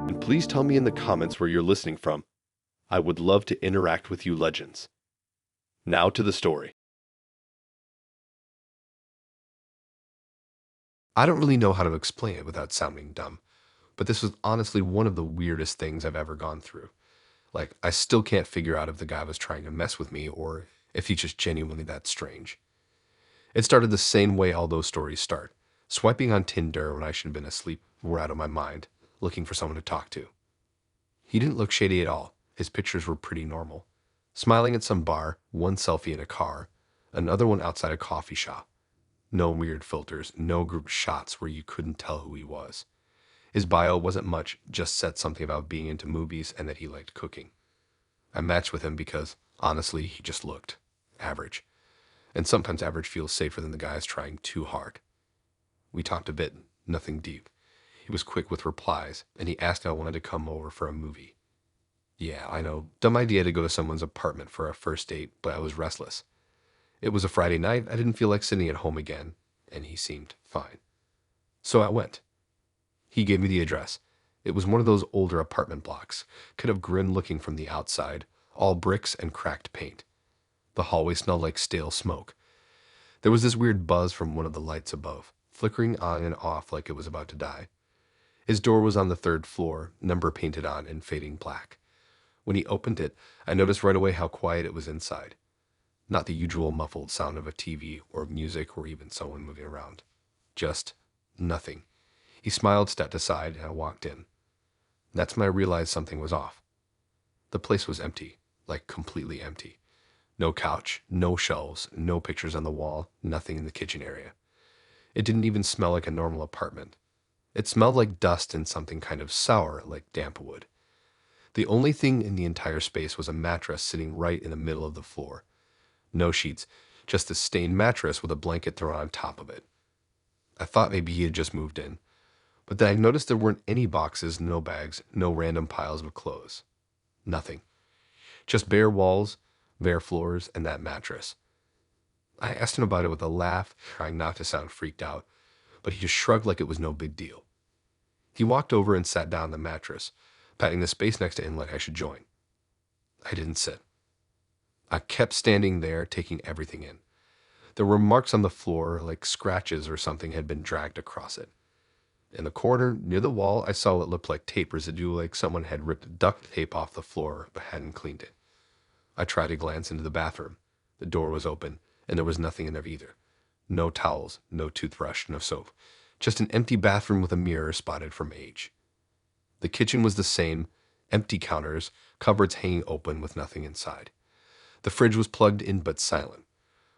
And please tell me in the comments where you're listening from. I would love to interact with you legends. Now to the story. I don't really know how to explain it without sounding dumb, but this was honestly one of the weirdest things I've ever gone through. Like, I still can't figure out if the guy was trying to mess with me or if he's just genuinely that strange. It started the same way all those stories start. Swiping on Tinder when I should have been asleep or out of my mind, looking for someone to talk to. He didn't look shady at all. His pictures were pretty normal. Smiling at some bar, one selfie in a car, another one outside a coffee shop. No weird filters, no group shots where you couldn't tell who he was. His bio wasn't much, just said something about being into movies and that he liked cooking. I matched with him because, honestly, he just looked average. And sometimes average feels safer than the guys trying too hard. We talked a bit, nothing deep. He was quick with replies, and he asked if I wanted to come over for a movie. Yeah, I know, dumb idea to go to someone's apartment for a first date, but I was restless. It was a Friday night, I didn't feel like sitting at home again, and he seemed fine. So I went. He gave me the address. It was one of those older apartment blocks, kind of grim looking from the outside, all bricks and cracked paint. The hallway smelled like stale smoke. There was this weird buzz from one of the lights above, flickering on and off like it was about to die. His door was on the third floor, number painted on and fading black. When he opened it, I noticed right away how quiet it was inside. Not the usual muffled sound of a TV or music or even someone moving around. Just nothing. He smiled, stepped aside, and I walked in. That's when I realized something was off. The place was empty, like completely empty. No couch, no shelves, no pictures on the wall, nothing in the kitchen area. It didn't even smell like a normal apartment. It smelled like dust and something kind of sour, like damp wood. The only thing in the entire space was a mattress sitting right in the middle of the floor. No sheets, just a stained mattress with a blanket thrown on top of it. I thought maybe he had just moved in, but then I noticed there weren't any boxes, no bags, no random piles of clothes. Nothing. Just bare walls, bare floors, and that mattress. I asked him about it with a laugh, trying not to sound freaked out, but he just shrugged like it was no big deal. He walked over and sat down on the mattress, patting the space next to him like I should join. I didn't sit. I kept standing there, taking everything in. There were marks on the floor, like scratches or something had been dragged across it. In the corner, near the wall, I saw what looked like tape residue, like someone had ripped duct tape off the floor but hadn't cleaned it. I tried to glance into the bathroom. The door was open, and there was nothing in there either. No towels, no toothbrush, no soap. Just an empty bathroom with a mirror spotted from age. The kitchen was the same, empty counters, cupboards hanging open with nothing inside. The fridge was plugged in but silent.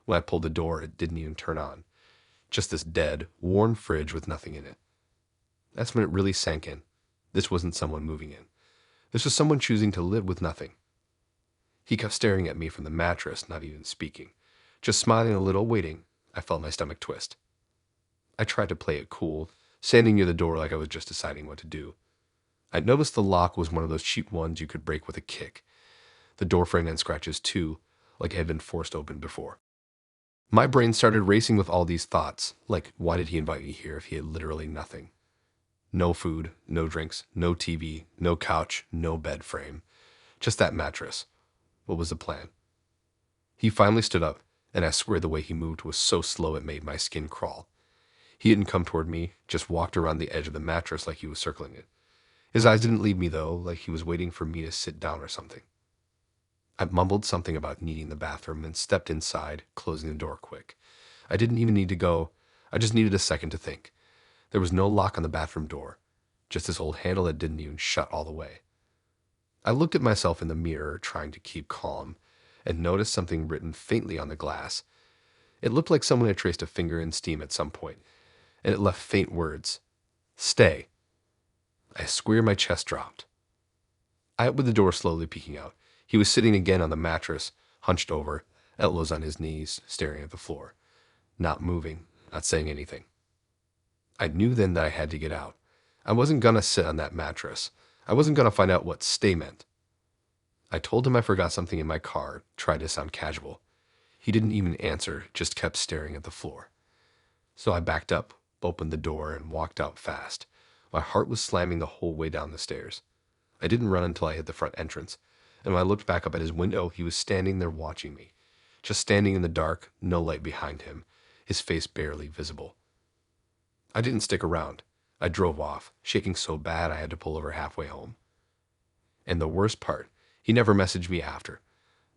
When I pulled the door, it didn't even turn on. Just this dead, worn fridge with nothing in it. That's when it really sank in. This wasn't someone moving in. This was someone choosing to live with nothing. He kept staring at me from the mattress, not even speaking. Just smiling a little, waiting. I felt my stomach twist. I tried to play it cool, standing near the door like I was just deciding what to do. I noticed the lock was one of those cheap ones you could break with a kick. The door frame had scratches too, like it had been forced open before. My brain started racing with all these thoughts, like why did he invite me here if he had literally nothing? No food, no drinks, no TV, no couch, no bed frame. Just that mattress. What was the plan? He finally stood up, and I swear the way he moved was so slow it made my skin crawl. He didn't come toward me, just walked around the edge of the mattress like he was circling it. His eyes didn't leave me though, like he was waiting for me to sit down or something. I mumbled something about needing the bathroom and stepped inside, closing the door quick. I didn't even need to go. I just needed a second to think. There was no lock on the bathroom door, just this old handle that didn't even shut all the way. I looked at myself in the mirror, trying to keep calm, and noticed something written faintly on the glass. It looked like someone had traced a finger in steam at some point, and it left faint words. Stay. I swear my chest dropped. I opened the door slowly, peeking out. He was sitting again on the mattress, hunched over, elbows on his knees, staring at the floor. Not moving, not saying anything. I knew then that I had to get out. I wasn't gonna sit on that mattress. I wasn't gonna find out what stay meant. I told him I forgot something in my car, tried to sound casual. He didn't even answer, just kept staring at the floor. So I backed up, opened the door, and walked out fast. My heart was slamming the whole way down the stairs. I didn't run until I hit the front entrance, and when I looked back up at his window, he was standing there watching me. Just standing in the dark, no light behind him, his face barely visible. I didn't stick around. I drove off, shaking so bad I had to pull over halfway home. And the worst part, he never messaged me after.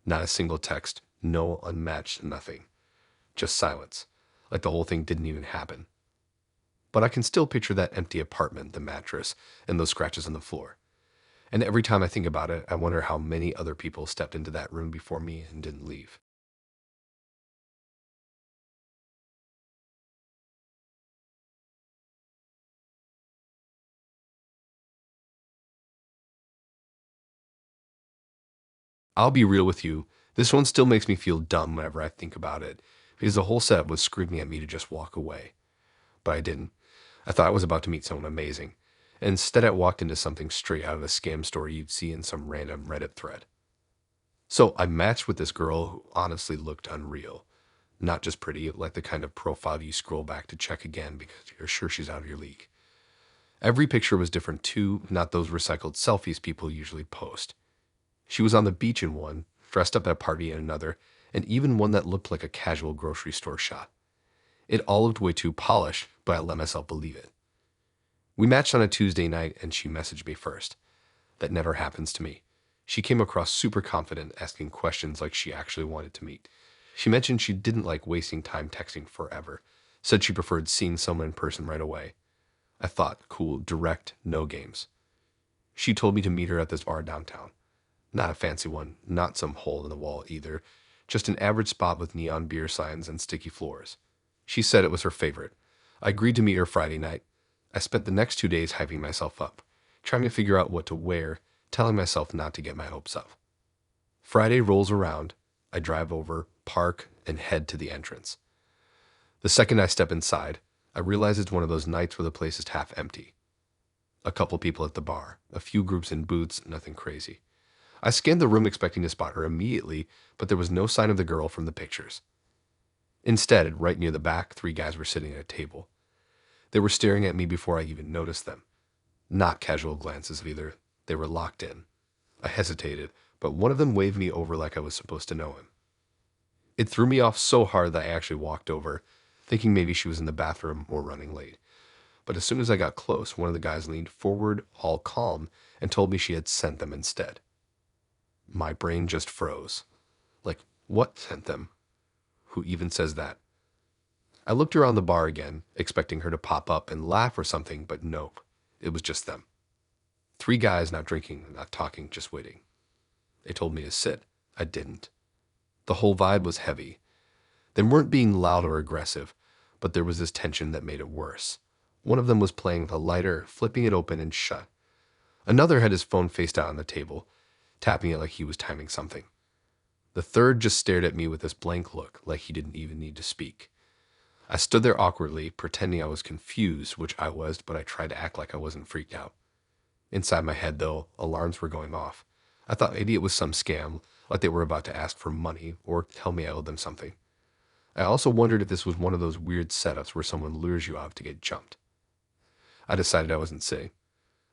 Not a single text, no unmatched nothing. Just silence, like the whole thing didn't even happen. But I can still picture that empty apartment, the mattress, and those scratches on the floor. And every time I think about it, I wonder how many other people stepped into that room before me and didn't leave. I'll be real with you, this one still makes me feel dumb whenever I think about it, because the whole setup was screaming at me to just walk away. But I didn't. I thought I was about to meet someone amazing. And instead, I walked into something straight out of a scam story you'd see in some random Reddit thread. So I matched with this girl who honestly looked unreal. Not just pretty, like the kind of profile you scroll back to check again because you're sure she's out of your league. Every picture was different too, not those recycled selfies people usually post. She was on the beach in one, dressed up at a party in another, and even one that looked like a casual grocery store shot. It all looked way too polished, but I let myself believe it. We matched on a Tuesday night and she messaged me first. That never happens to me. She came across super confident, asking questions like she actually wanted to meet. She mentioned she didn't like wasting time texting forever, said she preferred seeing someone in person right away. I thought, cool, direct, no games. She told me to meet her at this bar downtown. Not a fancy one, not some hole in the wall either, just an average spot with neon beer signs and sticky floors. She said it was her favorite. I agreed to meet her Friday night. I spent the next 2 days hyping myself up, trying to figure out what to wear, telling myself not to get my hopes up. Friday rolls around. I drive over, park, and head to the entrance. The second I step inside, I realize it's one of those nights where the place is half empty. A couple people at the bar, a few groups in booths, nothing crazy. I scanned the room expecting to spot her immediately, but there was no sign of the girl from the pictures. Instead, right near the back, 3 guys were sitting at a table. They were staring at me before I even noticed them. Not casual glances either. They were locked in. I hesitated, but one of them waved me over like I was supposed to know him. It threw me off so hard that I actually walked over, thinking maybe she was in the bathroom or running late. But as soon as I got close, one of the guys leaned forward, all calm, and told me she had sent them instead. My brain just froze. Like, what sent them? Who even says that? I looked around the bar again, expecting her to pop up and laugh or something, but nope. It was just them. 3 guys not drinking, not talking, just waiting. They told me to sit. I didn't. The whole vibe was heavy. They weren't being loud or aggressive, but there was this tension that made it worse. One of them was playing with a lighter, flipping it open and shut. Another had his phone face down on the table, tapping it like he was timing something. The third just stared at me with this blank look, like he didn't even need to speak. I stood there awkwardly, pretending I was confused, which I was, but I tried to act like I wasn't freaked out. Inside my head, though, alarms were going off. I thought maybe it was some scam, like they were about to ask for money or tell me I owed them something. I also wondered if this was one of those weird setups where someone lures you out to get jumped. I decided I wasn't sitting.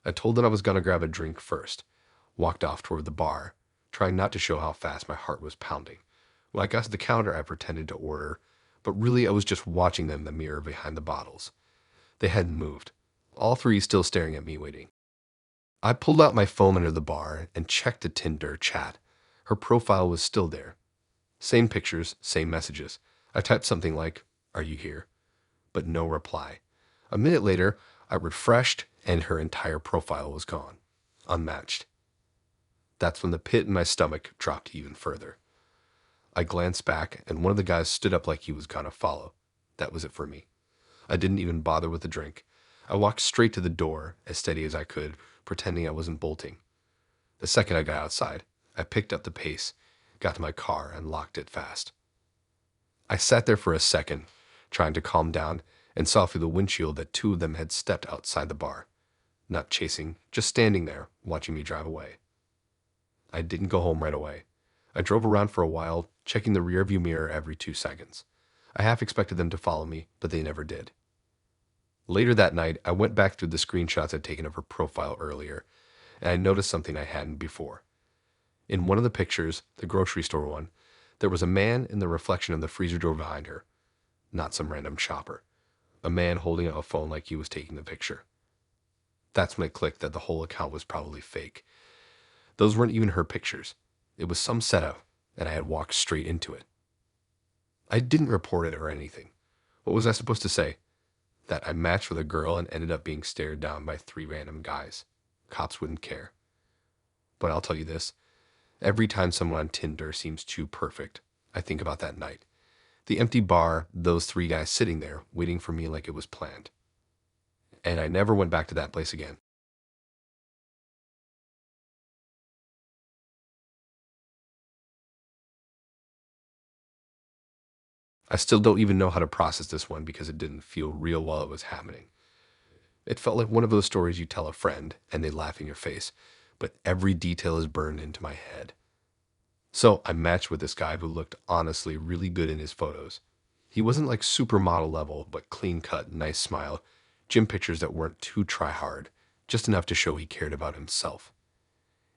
I told them I was going to grab a drink first, walked off toward the bar, trying not to show how fast my heart was pounding. When I got to the counter, I pretended to order, but really I was just watching them in the mirror behind the bottles. They hadn't moved. All 3 still staring at me waiting. I pulled out my phone under the bar and checked the Tinder chat. Her profile was still there. Same pictures, same messages. I typed something like, "Are you here?" But no reply. A minute later, I refreshed and her entire profile was gone. Unmatched. That's when the pit in my stomach dropped even further. I glanced back and one of the guys stood up like he was gonna follow. That was it for me. I didn't even bother with the drink. I walked straight to the door, as steady as I could, pretending I wasn't bolting. The second I got outside, I picked up the pace, got to my car, and locked it fast. I sat there for a second, trying to calm down, and saw through the windshield that 2 of them had stepped outside the bar. Not chasing, just standing there, watching me drive away. I didn't go home right away. I drove around for a while, checking the rearview mirror every 2 seconds. I half expected them to follow me, but they never did. Later that night, I went back through the screenshots I'd taken of her profile earlier, and I noticed something I hadn't before. In one of the pictures, the grocery store one, there was a man in the reflection of the freezer door behind her, not some random shopper. A man holding out a phone like he was taking the picture. That's when it clicked that the whole account was probably fake. Those weren't even her pictures. It was some setup, and I had walked straight into it. I didn't report it or anything. What was I supposed to say? That I matched with a girl and ended up being stared down by 3 random guys. Cops wouldn't care. But I'll tell you this. Every time someone on Tinder seems too perfect, I think about that night. The empty bar, those 3 guys sitting there, waiting for me like it was planned. And I never went back to that place again. I still don't even know how to process this one because it didn't feel real while it was happening. It felt like one of those stories you tell a friend and they laugh in your face, but every detail is burned into my head. So I matched with this guy who looked honestly really good in his photos. He wasn't like supermodel level, but clean cut, nice smile, gym pictures that weren't too try hard, just enough to show he cared about himself.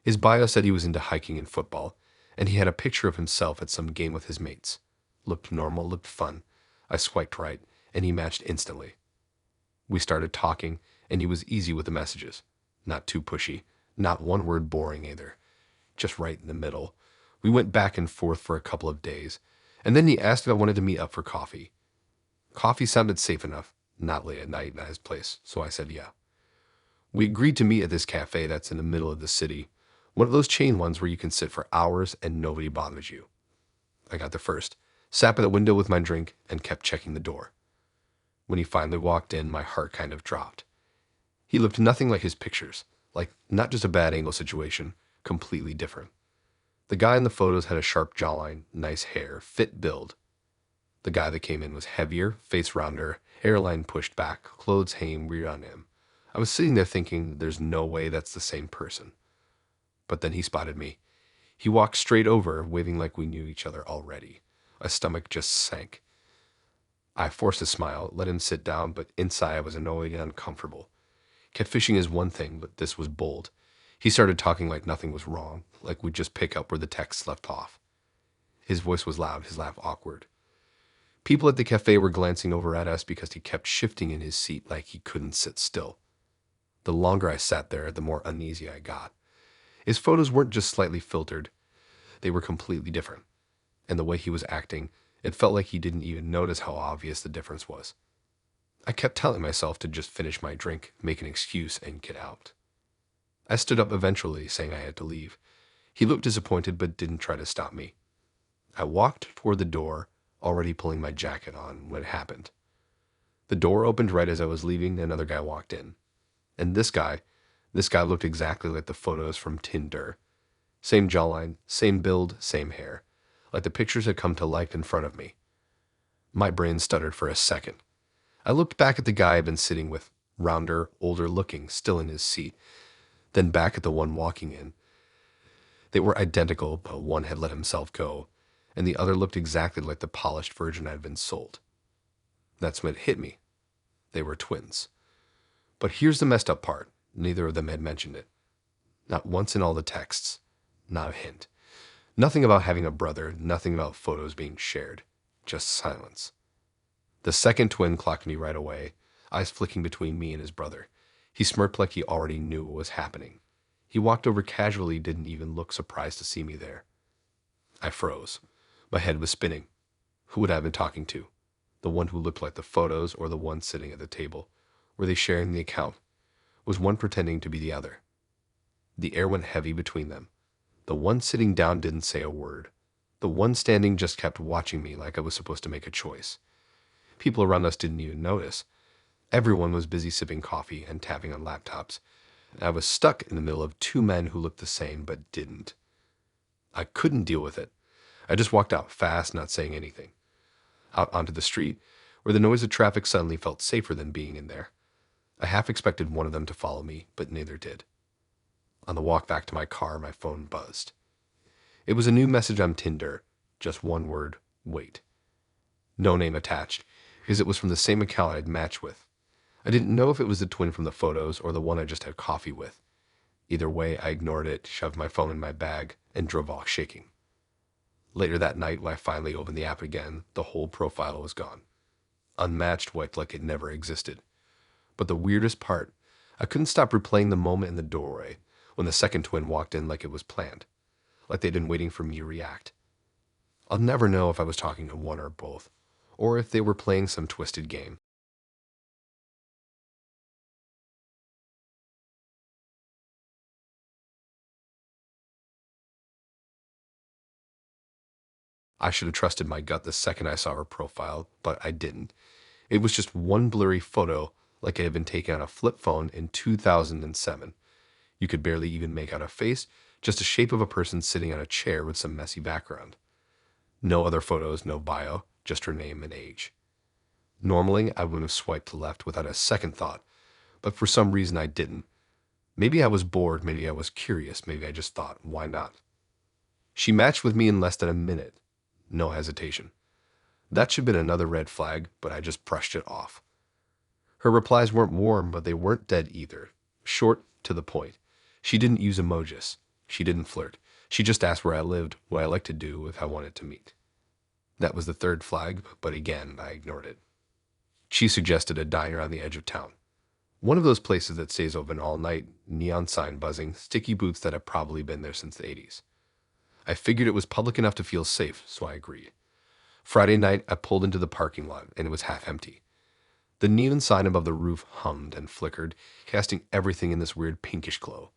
His bio said he was into hiking and football, and he had a picture of himself at some game with his mates. Looked normal, looked fun. I swiped right, and he matched instantly. We started talking, and he was easy with the messages. Not too pushy, not one word boring either. Just right in the middle. We went back and forth for a couple of days, and then he asked if I wanted to meet up for coffee. Coffee sounded safe enough, not late at night at his place, so I said yeah. We agreed to meet at this cafe that's in the middle of the city, one of those chain ones where you can sit for hours and nobody bothers you. I got there first, sat by the window with my drink, and kept checking the door. When he finally walked in, my heart kind of dropped. He looked nothing like his pictures, like not just a bad angle situation, completely different. The guy in the photos had a sharp jawline, nice hair, fit build. The guy that came in was heavier, face rounder, hairline pushed back, clothes hanging weird on him. I was sitting there thinking there's no way that's the same person. But then he spotted me. He walked straight over, waving like we knew each other already. My stomach just sank. I forced a smile, let him sit down, but inside I was annoyed and uncomfortable. Catfishing is one thing, but this was bold. He started talking like nothing was wrong, like we'd just pick up where the text left off. His voice was loud, his laugh awkward. People at the cafe were glancing over at us because he kept shifting in his seat like he couldn't sit still. The longer I sat there, the more uneasy I got. His photos weren't just slightly filtered, they were completely different. And the way he was acting, it felt like he didn't even notice how obvious the difference was. I kept telling myself to just finish my drink, make an excuse, and get out. I stood up eventually, saying I had to leave. He looked disappointed but didn't try to stop me. I walked toward the door, already pulling my jacket on when it happened. The door opened right as I was leaving, and another guy walked in. And this guy looked exactly like the photos from Tinder. Same jawline, same build, same hair. Like the pictures had come to life in front of me. My brain stuttered for a second. I looked back at the guy I'd been sitting with, rounder, older looking, still in his seat, then back at the one walking in. They were identical, but one had let himself go, and the other looked exactly like the polished version I'd been sold. That's when it hit me. They were twins. But here's the messed up part. Neither of them had mentioned it. Not once in all the texts. Not a hint. Nothing about having a brother, nothing about photos being shared. Just silence. The second twin clocked me right away, eyes flicking between me and his brother. He smirked like he already knew what was happening. He walked over casually, didn't even look surprised to see me there. I froze. My head was spinning. Who would I have been talking to? The one who looked like the photos or the one sitting at the table? Were they sharing the account? Was one pretending to be the other? The air went heavy between them. The one sitting down didn't say a word. The one standing just kept watching me like I was supposed to make a choice. People around us didn't even notice. Everyone was busy sipping coffee and tapping on laptops. I was stuck in the middle of 2 men who looked the same but didn't. I couldn't deal with it. I just walked out fast, not saying anything. Out onto the street, where the noise of traffic suddenly felt safer than being in there. I half expected one of them to follow me, but neither did. On the walk back to my car, my phone buzzed. It was a new message on Tinder, just one word, wait. No name attached, because it was from the same account I'd matched with. I didn't know if it was the twin from the photos or the one I just had coffee with. Either way, I ignored it, shoved my phone in my bag, and drove off shaking. Later that night, when I finally opened the app again, the whole profile was gone. Unmatched, wiped like it never existed. But the weirdest part, I couldn't stop replaying the moment in the doorway when the second twin walked in like it was planned, like they'd been waiting for me to react. I'll never know if I was talking to one or both, or if they were playing some twisted game. I should have trusted my gut the second I saw her profile, but I didn't. It was just one blurry photo, like it had been taken on a flip phone in 2007. You could barely even make out a face, just a shape of a person sitting on a chair with some messy background. No other photos, no bio, just her name and age. Normally, I would have swiped left without a second thought, but for some reason I didn't. Maybe I was bored, maybe I was curious, maybe I just thought, why not? She matched with me in less than a minute. No hesitation. That should have been another red flag, but I just brushed it off. Her replies weren't warm, but they weren't dead either. Short, to the point. She didn't use emojis. She didn't flirt. She just asked where I lived, what I liked to do if I wanted to meet. That was the third flag, but again, I ignored it. She suggested a diner on the edge of town. One of those places that stays open all night, neon sign buzzing, sticky booths that have probably been there since the 80s. I figured it was public enough to feel safe, so I agreed. Friday night, I pulled into the parking lot, and it was half empty. The neon sign above the roof hummed and flickered, casting everything in this weird pinkish glow.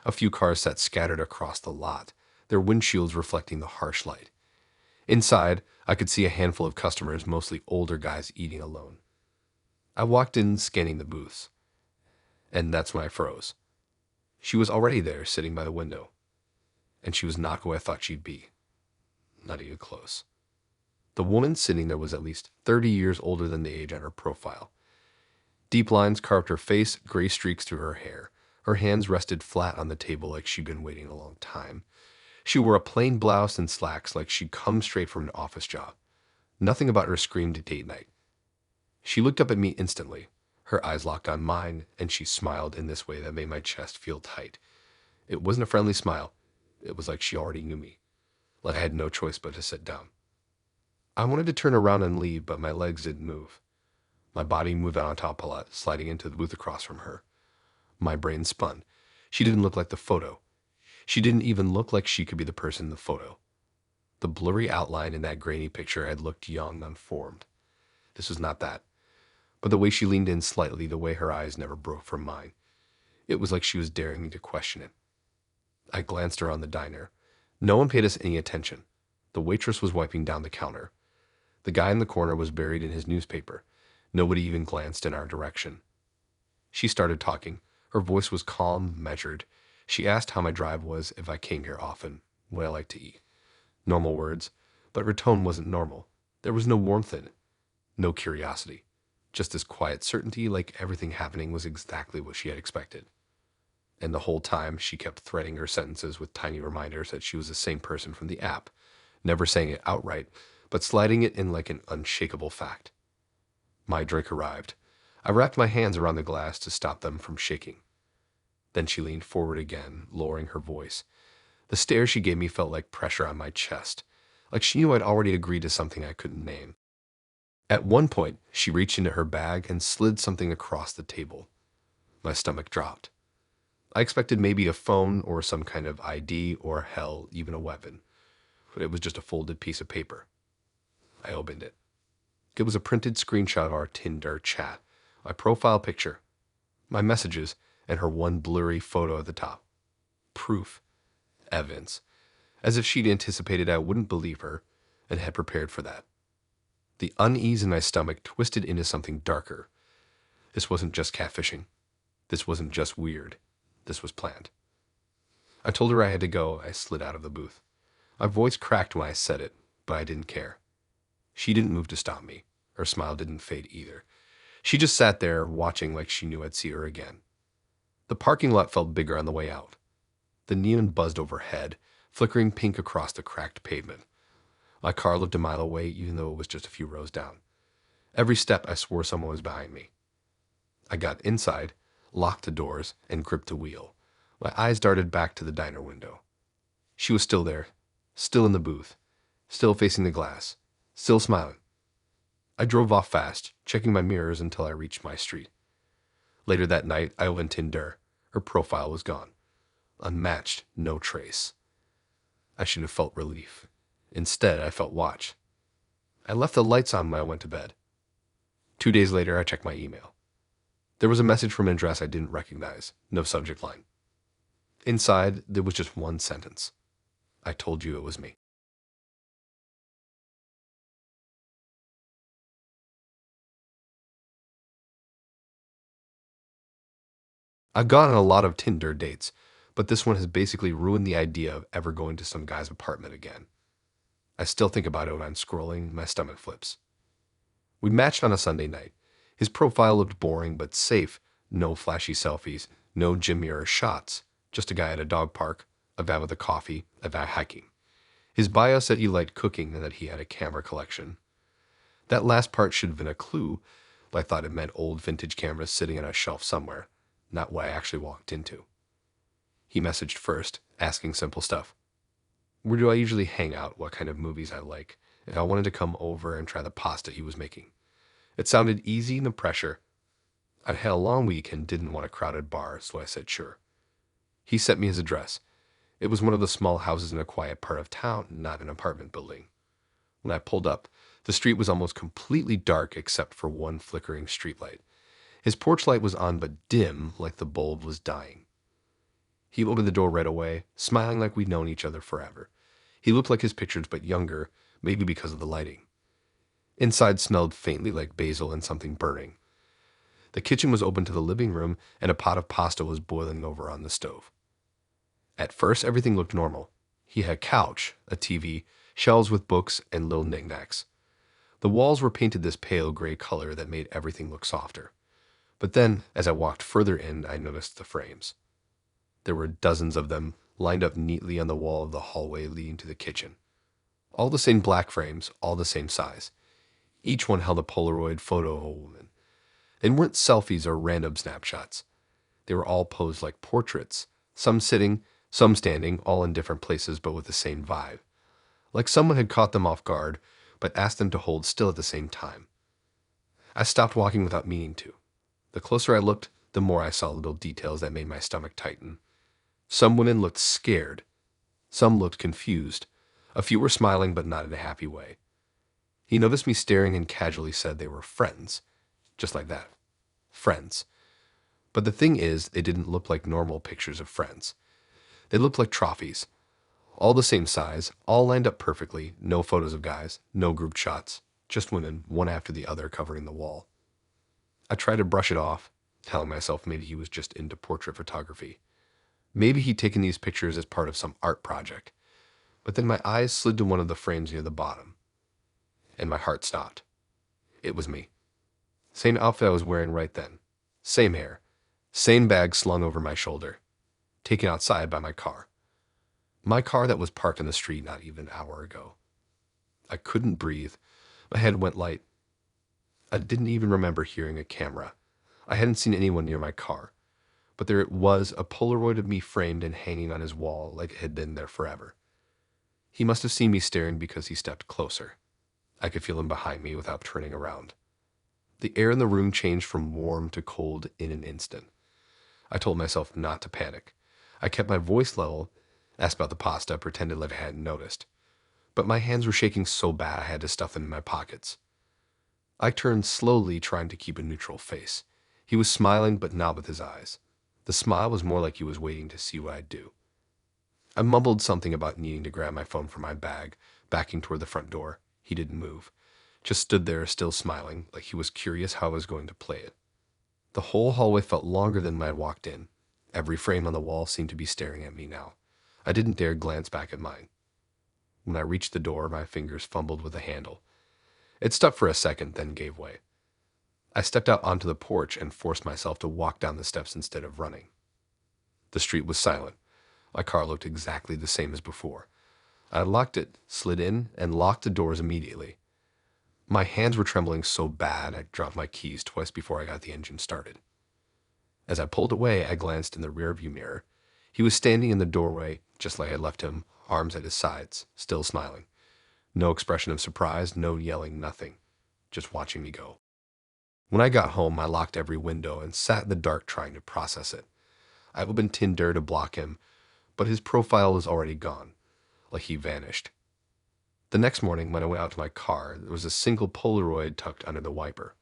A few cars sat scattered across the lot, their windshields reflecting the harsh light. Inside, I could see a handful of customers, mostly older guys eating alone. I walked in, scanning the booths, and that's when I froze. She was already there, sitting by the window, and she was not who I thought she'd be. Not even close. The woman sitting there was at least 30 years older than the age on her profile. Deep lines carved her face, gray streaks through her hair. Her hands rested flat on the table like she'd been waiting a long time. She wore a plain blouse and slacks like she'd come straight from an office job. Nothing about her screamed date night. She looked up at me instantly. Her eyes locked on mine, and she smiled in this way that made my chest feel tight. It wasn't a friendly smile. It was like she already knew me, like I had no choice but to sit down. I wanted to turn around and leave, but my legs didn't move. My body moved on top a lot, sliding into the booth across from her. My brain spun. She didn't look like the photo. She didn't even look like she could be the person in the photo. The blurry outline in that grainy picture had looked young, unformed. This was not that. But the way she leaned in slightly, the way her eyes never broke from mine, it was like she was daring me to question it. I glanced around the diner. No one paid us any attention. The waitress was wiping down the counter. The guy in the corner was buried in his newspaper. Nobody even glanced in our direction. She started talking. Her voice was calm, measured. She asked how my drive was, if I came here often, what I liked to eat. Normal words, but her tone wasn't normal. There was no warmth in it, no curiosity. Just this quiet certainty, like everything happening was exactly what she had expected. And the whole time, she kept threading her sentences with tiny reminders that she was the same person from the app, never saying it outright, but sliding it in like an unshakable fact. My drink arrived. I wrapped my hands around the glass to stop them from shaking. Then she leaned forward again, lowering her voice. The stare she gave me felt like pressure on my chest, like she knew I'd already agreed to something I couldn't name. At one point, she reached into her bag and slid something across the table. My stomach dropped. I expected maybe a phone or some kind of ID or, hell, even a weapon, but it was just a folded piece of paper. I opened it. It was a printed screenshot of our Tinder chat, my profile picture, my messages, and her one blurry photo at the top. Proof. Evidence. As if she'd anticipated I wouldn't believe her and had prepared for that. The unease in my stomach twisted into something darker. This wasn't just catfishing. This wasn't just weird. This was planned. I told her I had to go. I slid out of the booth. My voice cracked when I said it, but I didn't care. She didn't move to stop me. Her smile didn't fade either. She just sat there, watching like she knew I'd see her again. The parking lot felt bigger on the way out. The neon buzzed overhead, flickering pink across the cracked pavement. My car looked a mile away, even though it was just a few rows down. Every step, I swore someone was behind me. I got inside, locked the doors, and gripped the wheel. My eyes darted back to the diner window. She was still there, still in the booth, still facing the glass, still smiling. I drove off fast, checking my mirrors until I reached my street. Later that night, I went Tinder. Her profile was gone. Unmatched, no trace. I should have felt relief. Instead, I felt watch. I left the lights on when I went to bed. 2 days later, I checked my email. There was a message from an address I didn't recognize, no subject line. Inside, there was just one sentence. I told you it was me. I've gone on a lot of Tinder dates, but this one has basically ruined the idea of ever going to some guy's apartment again. I still think about it when I'm scrolling, my stomach flips. We matched on a Sunday night. His profile looked boring but safe. No flashy selfies, no gym mirror shots. Just a guy at a dog park, a guy with a coffee, a guy hiking. His bio said he liked cooking and that he had a camera collection. That last part should have been a clue, but I thought it meant old vintage cameras sitting on a shelf somewhere, not what I actually walked into. He messaged first, asking simple stuff. Where do I usually hang out? What kind of movies I like? If I wanted to come over and try the pasta he was making. It sounded easy, no pressure. I'd had a long week and didn't want a crowded bar, so I said sure. He sent me his address. It was one of the small houses in a quiet part of town, not an apartment building. When I pulled up, the street was almost completely dark except for one flickering streetlight. His porch light was on but dim, like the bulb was dying. He opened the door right away, smiling like we'd known each other forever. He looked like his pictures but younger, maybe because of the lighting. Inside smelled faintly like basil and something burning. The kitchen was open to the living room, and a pot of pasta was boiling over on the stove. At first, everything looked normal. He had a couch, a TV, shelves with books, and little knickknacks. The walls were painted this pale gray color that made everything look softer. But then, as I walked further in, I noticed the frames. There were dozens of them, lined up neatly on the wall of the hallway leading to the kitchen. All the same black frames, all the same size. Each one held a Polaroid photo of a woman. They weren't selfies or random snapshots. They were all posed like portraits, some sitting, some standing, all in different places but with the same vibe. Like someone had caught them off guard, but asked them to hold still at the same time. I stopped walking without meaning to. The closer I looked, the more I saw little details that made my stomach tighten. Some women looked scared. Some looked confused. A few were smiling, but not in a happy way. He noticed me staring and casually said they were friends. Just like that. Friends. But the thing is, they didn't look like normal pictures of friends. They looked like trophies. All the same size, all lined up perfectly, no photos of guys, no group shots, just women, one after the other covering the wall. I tried to brush it off, telling myself maybe he was just into portrait photography. Maybe he'd taken these pictures as part of some art project. But then my eyes slid to one of the frames near the bottom, and my heart stopped. It was me. Same outfit I was wearing right then. Same hair. Same bag slung over my shoulder. Taken outside by my car. My car that was parked on the street not even an hour ago. I couldn't breathe. My head went light. I didn't even remember hearing a camera. I hadn't seen anyone near my car. But there it was, a Polaroid of me framed and hanging on his wall like it had been there forever. He must have seen me staring because he stepped closer. I could feel him behind me without turning around. The air in the room changed from warm to cold in an instant. I told myself not to panic. I kept my voice level, asked about the pasta, pretended like I hadn't noticed. But my hands were shaking so bad I had to stuff them in my pockets. I turned slowly, trying to keep a neutral face. He was smiling, but not with his eyes. The smile was more like he was waiting to see what I'd do. I mumbled something about needing to grab my phone from my bag, backing toward the front door. He didn't move. Just stood there, still smiling, like he was curious how I was going to play it. The whole hallway felt longer than when I walked in. Every frame on the wall seemed to be staring at me now. I didn't dare glance back at mine. When I reached the door, my fingers fumbled with the handle. It stuck for a second, then gave way. I stepped out onto the porch and forced myself to walk down the steps instead of running. The street was silent. My car looked exactly the same as before. I unlocked it, slid in, and locked the doors immediately. My hands were trembling so bad I dropped my keys twice before I got the engine started. As I pulled away, I glanced in the rearview mirror. He was standing in the doorway, just like I had left him, arms at his sides, still smiling. No expression of surprise, no yelling, nothing. Just watching me go. When I got home, I locked every window and sat in the dark trying to process it. I opened Tinder to block him, but his profile was already gone, like he vanished. The next morning, when I went out to my car, there was a single Polaroid tucked under the wiper.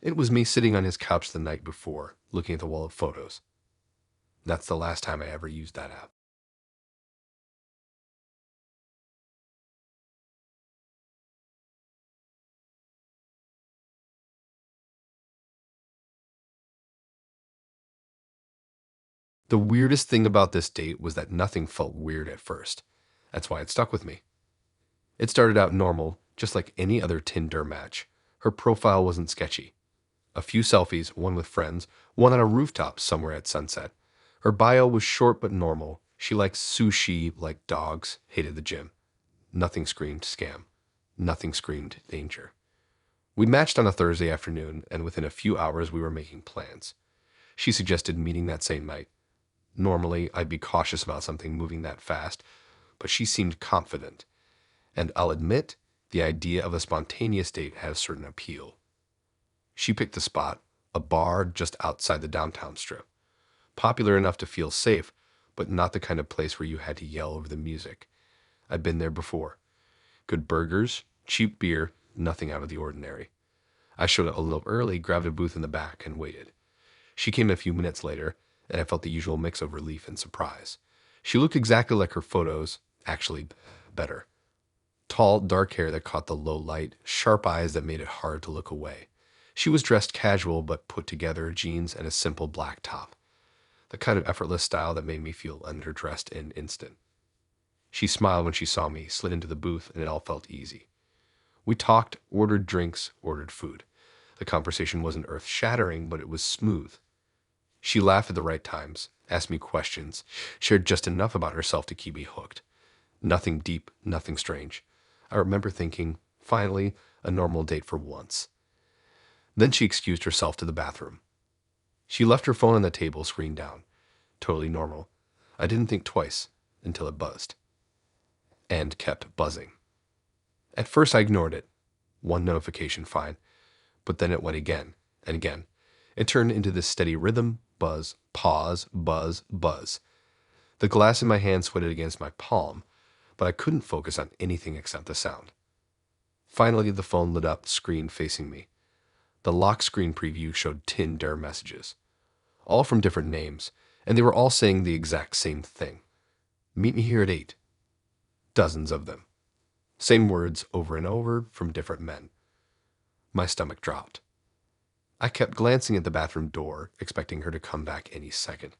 It was me sitting on his couch the night before, looking at the wall of photos. That's the last time I ever used that app. The weirdest thing about this date was that nothing felt weird at first. That's why it stuck with me. It started out normal, just like any other Tinder match. Her profile wasn't sketchy. A few selfies, one with friends, one on a rooftop somewhere at sunset. Her bio was short but normal. She liked sushi like dogs, hated the gym. Nothing screamed scam. Nothing screamed danger. We matched on a Thursday afternoon, and within a few hours we were making plans. She suggested meeting that same night. Normally, I'd be cautious about something moving that fast, but she seemed confident. And I'll admit, the idea of a spontaneous date has certain appeal. She picked the spot, a bar just outside the downtown strip. Popular enough to feel safe, but not the kind of place where you had to yell over the music. I'd been there before. Good burgers, cheap beer, nothing out of the ordinary. I showed up a little early, grabbed a booth in the back, and waited. She came a few minutes later, and I felt the usual mix of relief and surprise. She looked exactly like her photos, actually better. Tall, dark hair that caught the low light, sharp eyes that made it hard to look away. She was dressed casual but put together, jeans and a simple black top. The kind of effortless style that made me feel underdressed in an instant. She smiled when she saw me, slid into the booth, and it all felt easy. We talked, ordered drinks, ordered food. The conversation wasn't earth-shattering, but it was smooth. She laughed at the right times, asked me questions, shared just enough about herself to keep me hooked. Nothing deep, nothing strange. I remember thinking, finally, a normal date for once. Then she excused herself to the bathroom. She left her phone on the table, screen down. Totally normal. I didn't think twice until it buzzed. And kept buzzing. At first I ignored it. One notification, fine. But then it went again and again. It turned into this steady rhythm, buzz, pause, buzz, buzz. The glass in my hand sweated against my palm, but I couldn't focus on anything except the sound. Finally, the phone lit up, screen facing me. The lock screen preview showed Tinder messages, all from different names, and they were all saying the exact same thing. Meet me here at 8. Dozens of them. Same words over and over from different men. My stomach dropped. I kept glancing at the bathroom door, expecting her to come back any second.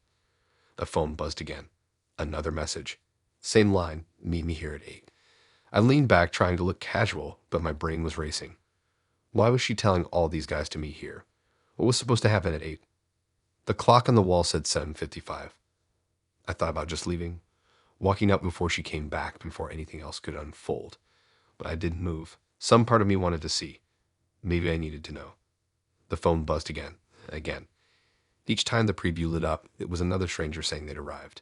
The phone buzzed again. Another message. Same line, meet me here at 8. I leaned back trying to look casual, but my brain was racing. Why was she telling all these guys to meet here? What was supposed to happen at 8? The clock on the wall said 7:55. I thought about just leaving, walking out before she came back, before anything else could unfold. But I didn't move. Some part of me wanted to see. Maybe I needed to know. The phone buzzed again, again. Each time the preview lit up, it was another stranger saying they'd arrived.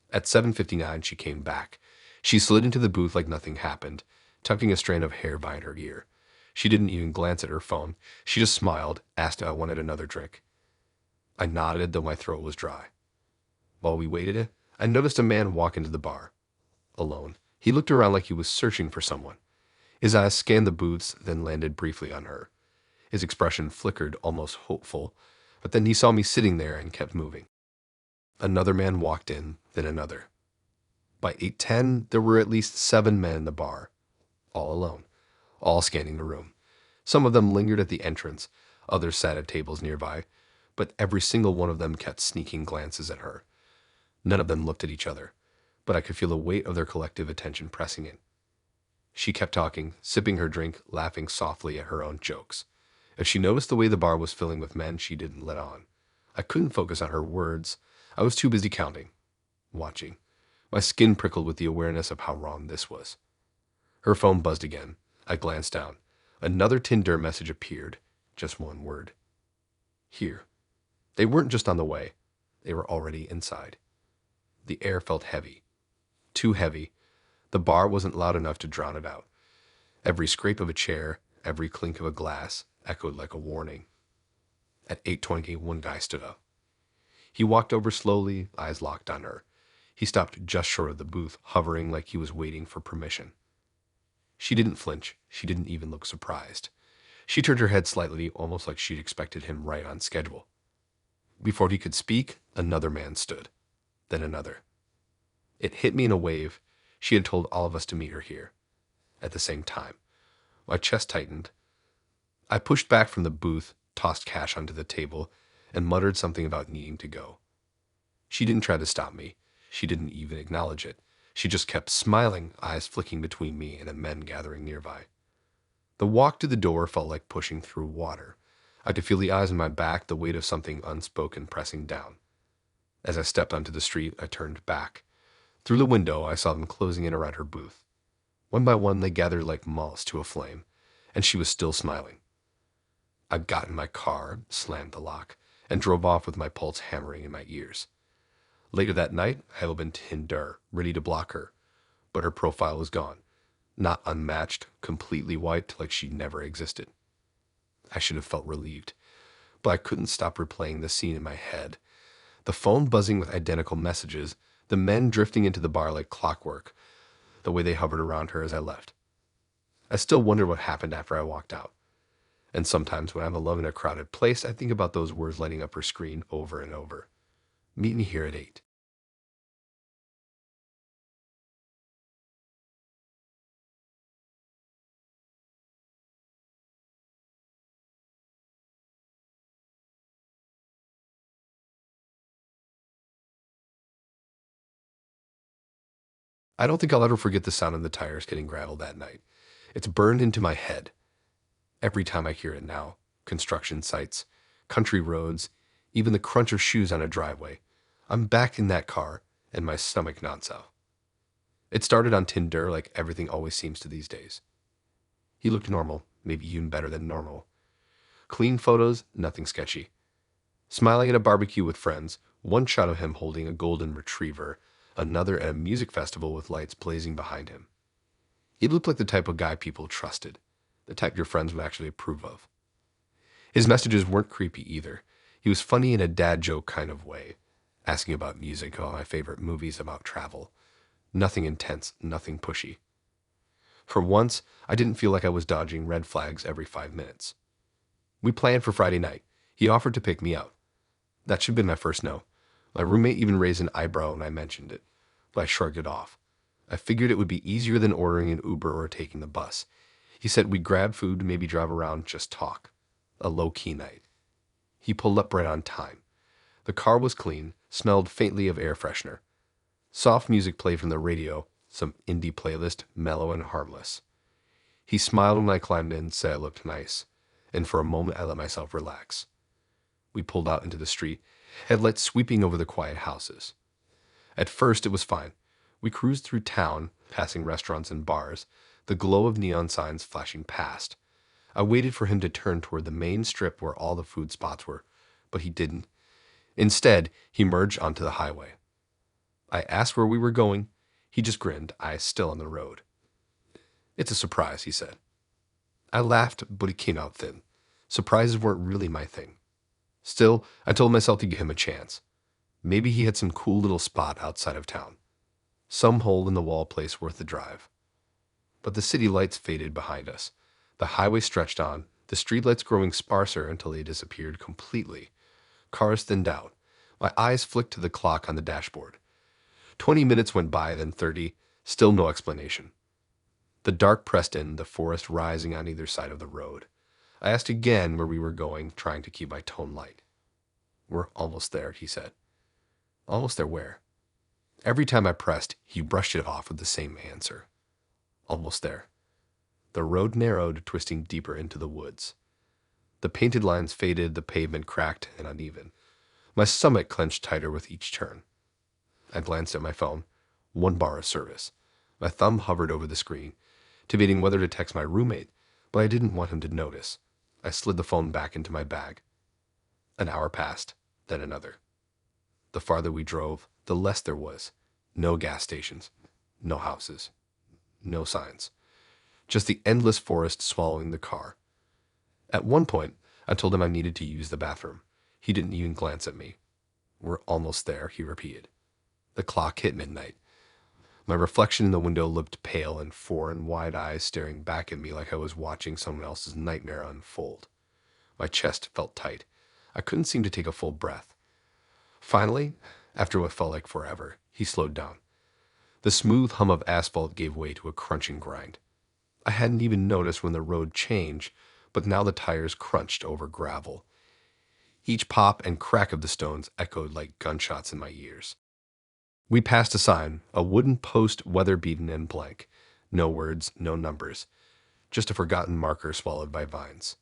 At 7:59, she came back. She slid into the booth like nothing happened, tucking a strand of hair behind her ear. She didn't even glance at her phone. She just smiled, asked if I wanted another drink. I nodded, though my throat was dry. While we waited, I noticed a man walk into the bar. Alone. He looked around like he was searching for someone. His eyes scanned the booths, then landed briefly on her. His expression flickered, almost hopeful, but then he saw me sitting there and kept moving. Another man walked in, then another. By 8:10, there were at least 7 men in the bar, all alone, all scanning the room. Some of them lingered at the entrance, others sat at tables nearby, but every single one of them kept sneaking glances at her. None of them looked at each other, but I could feel the weight of their collective attention pressing in. She kept talking, sipping her drink, laughing softly at her own jokes. If she noticed the way the bar was filling with men, she didn't let on. I couldn't focus on her words. I was too busy counting, watching. My skin prickled with the awareness of how wrong this was. Her phone buzzed again. I glanced down. Another Tinder message appeared. Just one word. Here. They weren't just on the way. They were already inside. The air felt heavy. Too heavy. The bar wasn't loud enough to drown it out. Every scrape of a chair, every clink of a glass, echoed like a warning. At 8:20, one guy stood up. He walked over slowly, eyes locked on her. He stopped just short of the booth, hovering like he was waiting for permission. She didn't flinch. She didn't even look surprised. She turned her head slightly, almost like she'd expected him right on schedule. Before he could speak, another man stood. Then another. It hit me in a wave. She had told all of us to meet her here. At the same time. My chest tightened. I pushed back from the booth, tossed cash onto the table, and muttered something about needing to go. She didn't try to stop me. She didn't even acknowledge it. She just kept smiling, eyes flicking between me and the men gathering nearby. The walk to the door felt like pushing through water. I could feel the eyes on my back, the weight of something unspoken pressing down. As I stepped onto the street, I turned back. Through the window, I saw them closing in around her booth. One by one, they gathered like moths to a flame, and she was still smiling. I got in my car, slammed the lock, and drove off with my pulse hammering in my ears. Later that night, I opened Tinder, ready to block her, but her profile was gone. Not unmatched, completely wiped like she never existed. I should have felt relieved, but I couldn't stop replaying the scene in my head. The phone buzzing with identical messages, the men drifting into the bar like clockwork, the way they hovered around her as I left. I still wonder what happened after I walked out. And sometimes when I'm alone in a crowded place, I think about those words lighting up her screen over and over. Meet me here at 8. I don't think I'll ever forget the sound of the tires getting gravel that night. It's burned into my head. Every time I hear it now, construction sites, country roads, even the crunch of shoes on a driveway, I'm back in that car and my stomach knots out. It started on Tinder like everything always seems to these days. He looked normal, maybe even better than normal. Clean photos, nothing sketchy. Smiling at a barbecue with friends, one shot of him holding a golden retriever, another at a music festival with lights blazing behind him. He looked like the type of guy people trusted, the type your friends would actually approve of. His messages weren't creepy either. He was funny in a dad joke kind of way, asking about music, about my favorite movies, about travel. Nothing intense, nothing pushy. For once, I didn't feel like I was dodging red flags every 5 minutes. We planned for Friday night. He offered to pick me up. That should have been my first no. My roommate even raised an eyebrow when I mentioned it, but I shrugged it off. I figured it would be easier than ordering an Uber or taking the bus. He said we'd grab food, maybe drive around, just talk. A low-key night. He pulled up right on time. The car was clean, smelled faintly of air freshener. Soft music played from the radio, some indie playlist, mellow and harmless. He smiled when I climbed in and said I looked nice, and for a moment I let myself relax. We pulled out into the street, headlights sweeping over the quiet houses. At first it was fine. We cruised through town, passing restaurants and bars, the glow of neon signs flashing past. I waited for him to turn toward the main strip where all the food spots were, but he didn't. Instead, he merged onto the highway. I asked where we were going. He just grinned, eyes still on the road. It's a surprise, he said. I laughed, but it came out thin. Surprises weren't really my thing. Still, I told myself to give him a chance. Maybe he had some cool little spot outside of town. Some hole in the wall place worth the drive. But the city lights faded behind us. The highway stretched on, the streetlights growing sparser until they disappeared completely. Cars thinned out. My eyes flicked to the clock on the dashboard. 20 minutes went by, then 30, still no explanation. The dark pressed in, the forest rising on either side of the road. I asked again where we were going, trying to keep my tone light. We're almost there, he said. Almost there where? Every time I pressed, he brushed it off with the same answer. Almost there. The road narrowed, twisting deeper into the woods. The painted lines faded, the pavement cracked and uneven. My stomach clenched tighter with each turn. I glanced at my phone. 1 bar of service. My thumb hovered over the screen, debating whether to text my roommate, but I didn't want him to notice. I slid the phone back into my bag. An hour passed, then another. The farther we drove, the less there was. No gas stations, no houses, no signs. Just the endless forest swallowing the car. At one point, I told him I needed to use the bathroom. He didn't even glance at me. "We're almost there," he repeated. The clock hit midnight. My reflection in the window looked pale and foreign, wide eyes staring back at me like I was watching someone else's nightmare unfold. My chest felt tight. I couldn't seem to take a full breath. Finally, after what felt like forever, he slowed down. The smooth hum of asphalt gave way to a crunching grind. I hadn't even noticed when the road changed, but now the tires crunched over gravel. Each pop and crack of the stones echoed like gunshots in my ears. We passed a sign, a wooden post weather-beaten and blank. No words, no numbers. Just a forgotten marker swallowed by vines.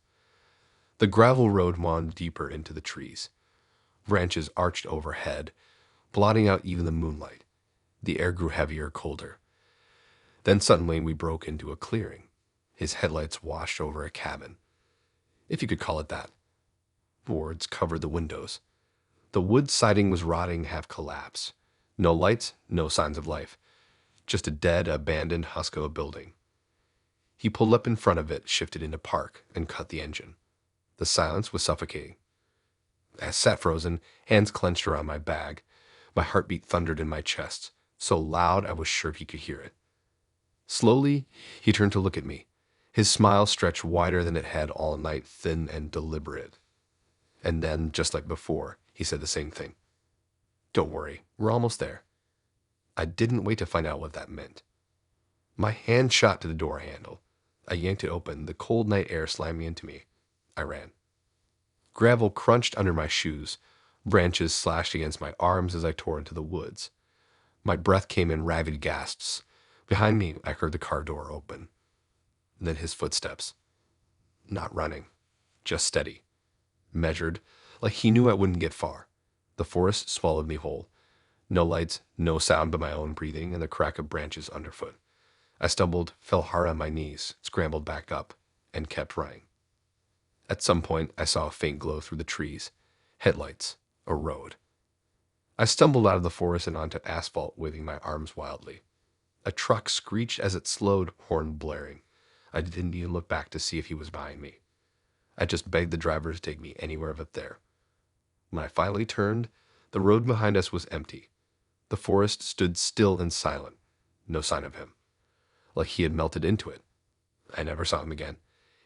The gravel road wound deeper into the trees. Branches arched overhead, blotting out even the moonlight. The air grew heavier, colder. Then suddenly we broke into a clearing. His headlights washed over a cabin, if you could call it that. Boards covered the windows. The wood siding was rotting, half collapsed. No lights, no signs of life. Just a dead, abandoned husk of a building. He pulled up in front of it, shifted into park, and cut the engine. The silence was suffocating. I sat frozen, hands clenched around my bag. My heartbeat thundered in my chest, so loud I was sure he could hear it. Slowly, he turned to look at me. His smile stretched wider than it had all night, thin and deliberate. And then, just like before, he said the same thing. "Don't worry, we're almost there." I didn't wait to find out what that meant. My hand shot to the door handle. I yanked it open, the cold night air slamming into me. I ran. Gravel crunched under my shoes. Branches slashed against my arms as I tore into the woods. My breath came in ragged gasps. Behind me, I heard the car door open. Then his footsteps. Not running, just steady. Measured, like he knew I wouldn't get far. The forest swallowed me whole. No lights, no sound but my own breathing and the crack of branches underfoot. I stumbled, fell hard on my knees, scrambled back up, and kept running. At some point, I saw a faint glow through the trees. Headlights. A road. I stumbled out of the forest and onto asphalt, waving my arms wildly. A truck screeched as it slowed, horn blaring. I didn't even look back to see if he was behind me. I just begged the driver to take me anywhere but there. When I finally turned, the road behind us was empty. The forest stood still and silent. No sign of him. Like he had melted into it. I never saw him again.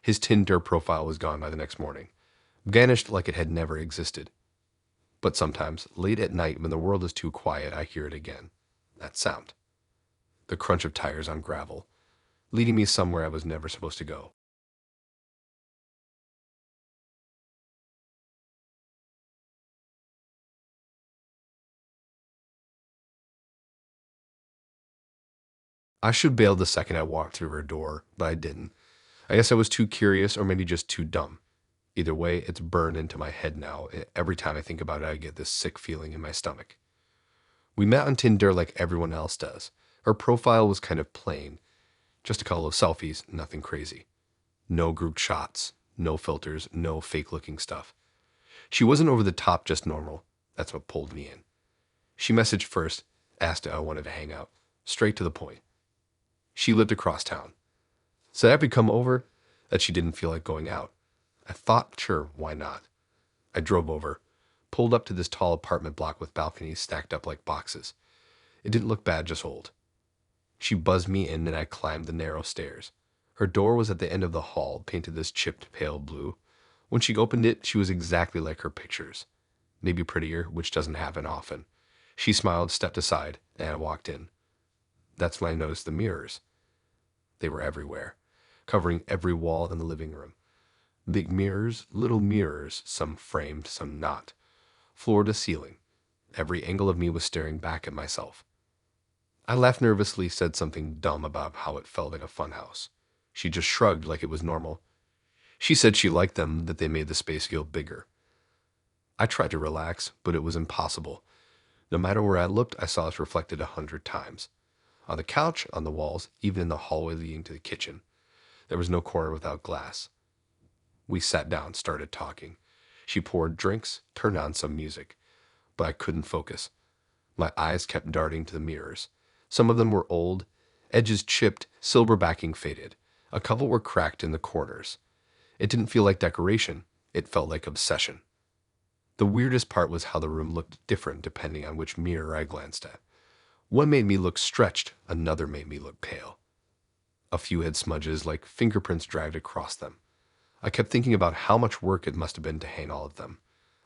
His Tinder profile was gone by the next morning. Vanished like it had never existed. But sometimes, late at night when the world is too quiet, I hear it again. That sound. The crunch of tires on gravel, leading me somewhere I was never supposed to go. I should bail the second I walked through her door, but I didn't. I guess I was too curious or maybe just too dumb. Either way, it's burned into my head now. Every time I think about it, I get this sick feeling in my stomach. We met on Tinder like everyone else does. Her profile was kind of plain. Just a couple of selfies, nothing crazy. No group shots, no filters, no fake-looking stuff. She wasn't over the top, just normal. That's what pulled me in. She messaged first, asked if I wanted to hang out. Straight to the point. She lived across town. Said I could come over, that she didn't feel like going out. I thought, sure, why not? I drove over, pulled up to this tall apartment block with balconies stacked up like boxes. It didn't look bad, just old. She buzzed me in and I climbed the narrow stairs. Her door was at the end of the hall, painted this chipped pale blue. When she opened it, she was exactly like her pictures. Maybe prettier, which doesn't happen often. She smiled, stepped aside, and I walked in. That's when I noticed the mirrors. They were everywhere, covering every wall in the living room. Big mirrors, little mirrors, some framed, some not. Floor to ceiling. Every angle of me was staring back at myself. I laughed nervously, said something dumb about how it felt like a funhouse. She just shrugged like it was normal. She said she liked them, that they made the space feel bigger. I tried to relax, but it was impossible. No matter where I looked, I saw us reflected 100 times. On the couch, on the walls, even in the hallway leading to the kitchen. There was no corner without glass. We sat down, started talking. She poured drinks, turned on some music, but I couldn't focus. My eyes kept darting to the mirrors. Some of them were old, edges chipped, silver backing faded. A couple were cracked in the corners. It didn't feel like decoration. It felt like obsession. The weirdest part was how the room looked different depending on which mirror I glanced at. One made me look stretched, another made me look pale. A few had smudges like fingerprints dragged across them. I kept thinking about how much work it must have been to hang all of them.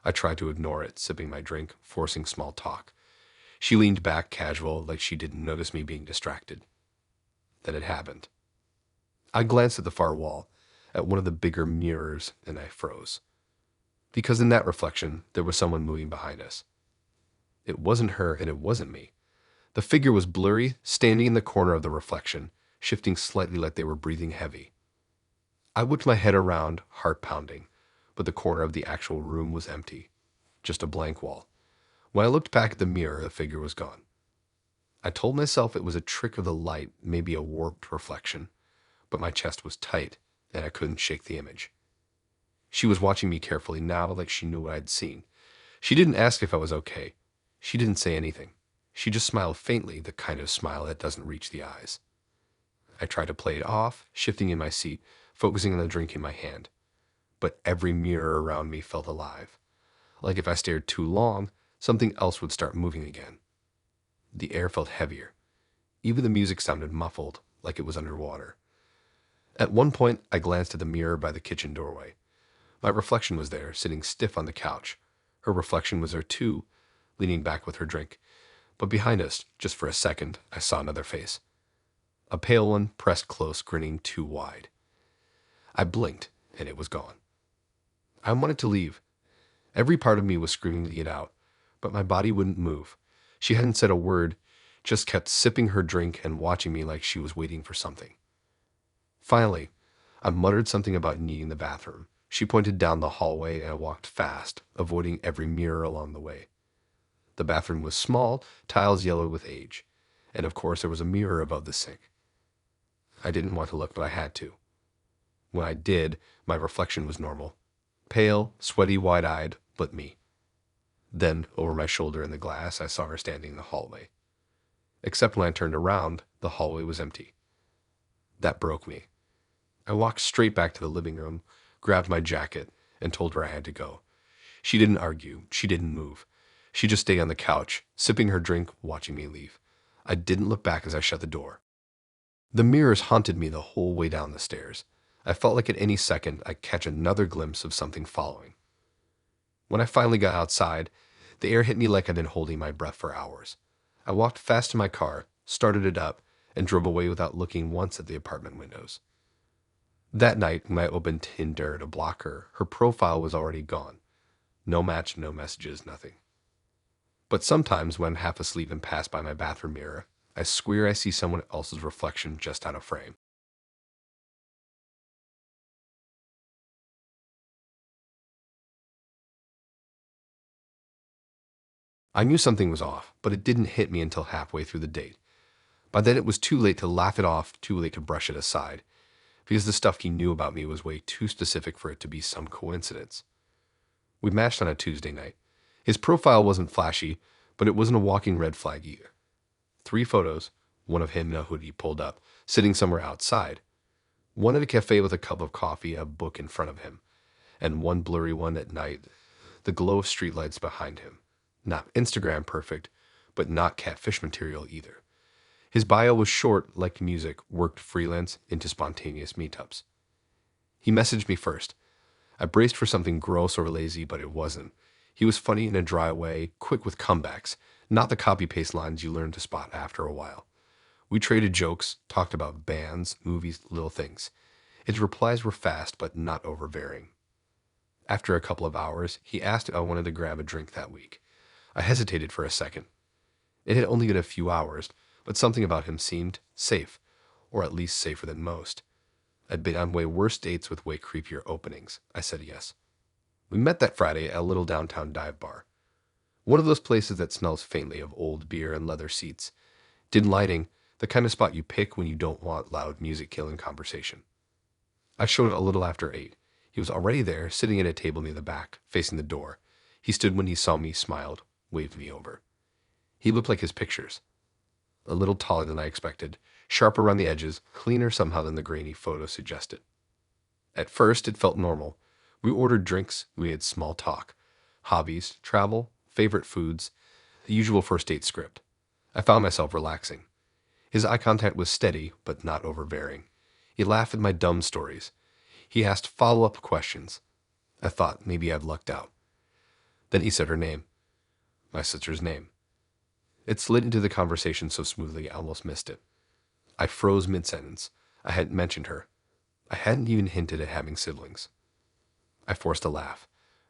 I tried to ignore it, sipping my drink, forcing small talk. She leaned back casual, like she didn't notice me being distracted. Then it happened. I glanced at the far wall, at one of the bigger mirrors, and I froze. Because in that reflection, there was someone moving behind us. It wasn't her, and it wasn't me. The figure was blurry, standing in the corner of the reflection, shifting slightly like they were breathing heavy. I whipped my head around, heart pounding, but the corner of the actual room was empty. Just a blank wall. When I looked back at the mirror, the figure was gone. I told myself it was a trick of the light, maybe a warped reflection, but my chest was tight, and I couldn't shake the image. She was watching me carefully now, like she knew what I'd seen. She didn't ask if I was okay. She didn't say anything. She just smiled faintly, the kind of smile that doesn't reach the eyes. I tried to play it off, shifting in my seat, focusing on the drink in my hand. But every mirror around me felt alive. Like if I stared too long, something else would start moving again. The air felt heavier. Even the music sounded muffled, like it was underwater. At one point, I glanced at the mirror by the kitchen doorway. My reflection was there, sitting stiff on the couch. Her reflection was there too, leaning back with her drink. But behind us, just for a second, I saw another face. A pale one, pressed close, grinning too wide. I blinked, and it was gone. I wanted to leave. Every part of me was screaming to get out, but my body wouldn't move. She hadn't said a word, just kept sipping her drink and watching me like she was waiting for something. Finally, I muttered something about needing the bathroom. She pointed down the hallway, and I walked fast, avoiding every mirror along the way. The bathroom was small, tiles yellowed with age, and of course there was a mirror above the sink. I didn't want to look, but I had to. When I did, my reflection was normal. Pale, sweaty, wide-eyed, but me. Then, over my shoulder in the glass, I saw her standing in the hallway. Except when I turned around, the hallway was empty. That broke me. I walked straight back to the living room, grabbed my jacket, and told her I had to go. She didn't argue. She didn't move. She just stayed on the couch, sipping her drink, watching me leave. I didn't look back as I shut the door. The mirrors haunted me the whole way down the stairs. I felt like at any second I'd catch another glimpse of something following. When I finally got outside, the air hit me like I'd been holding my breath for hours. I walked fast to my car, started it up, and drove away without looking once at the apartment windows. That night, when I opened Tinder to block her, her profile was already gone. No match, no messages, nothing. But sometimes when I'm half asleep and pass by my bathroom mirror, I swear I see someone else's reflection just out of frame. I knew something was off, but it didn't hit me until halfway through the date. By then it was too late to laugh it off, too late to brush it aside, because the stuff he knew about me was way too specific for it to be some coincidence. We matched on a Tuesday night. His profile wasn't flashy, but it wasn't a walking red flag either. 3 photos, one of him in a hoodie pulled up, sitting somewhere outside. One at a cafe with a cup of coffee, a book in front of him, and one blurry one at night, the glow of streetlights behind him. Not Instagram perfect, but not catfish material either. His bio was short, like music, worked freelance into spontaneous meetups. He messaged me first. I braced for something gross or lazy, but it wasn't. He was funny in a dry way, quick with comebacks, not the copy-paste lines you learn to spot after a while. We traded jokes, talked about bands, movies, little things. His replies were fast, but not overbearing. After a couple of hours, he asked if I wanted to grab a drink that week. I hesitated for a second. It had only been a few hours, but something about him seemed safe, or at least safer than most. I'd been on way worse dates with way creepier openings. I said yes. We met that Friday at a little downtown dive bar. One of those places that smells faintly of old beer and leather seats. Dim lighting, the kind of spot you pick when you don't want loud music killing conversation. I showed it a little after 8. He was already there, sitting at a table near the back, facing the door. He stood when he saw me, smiled, waved me over. He looked like his pictures. A little taller than I expected, sharp around the edges, cleaner somehow than the grainy photo suggested. At first, it felt normal. We ordered drinks, we had small talk. Hobbies, travel, favorite foods, the usual first date script. I found myself relaxing. His eye contact was steady, but not overbearing. He laughed at my dumb stories. He asked follow-up questions. I thought maybe I'd lucked out. Then he said her name. My sister's name. It slid into the conversation so smoothly I almost missed it. I froze mid-sentence. I hadn't mentioned her. I hadn't even hinted at having siblings. I forced a laugh.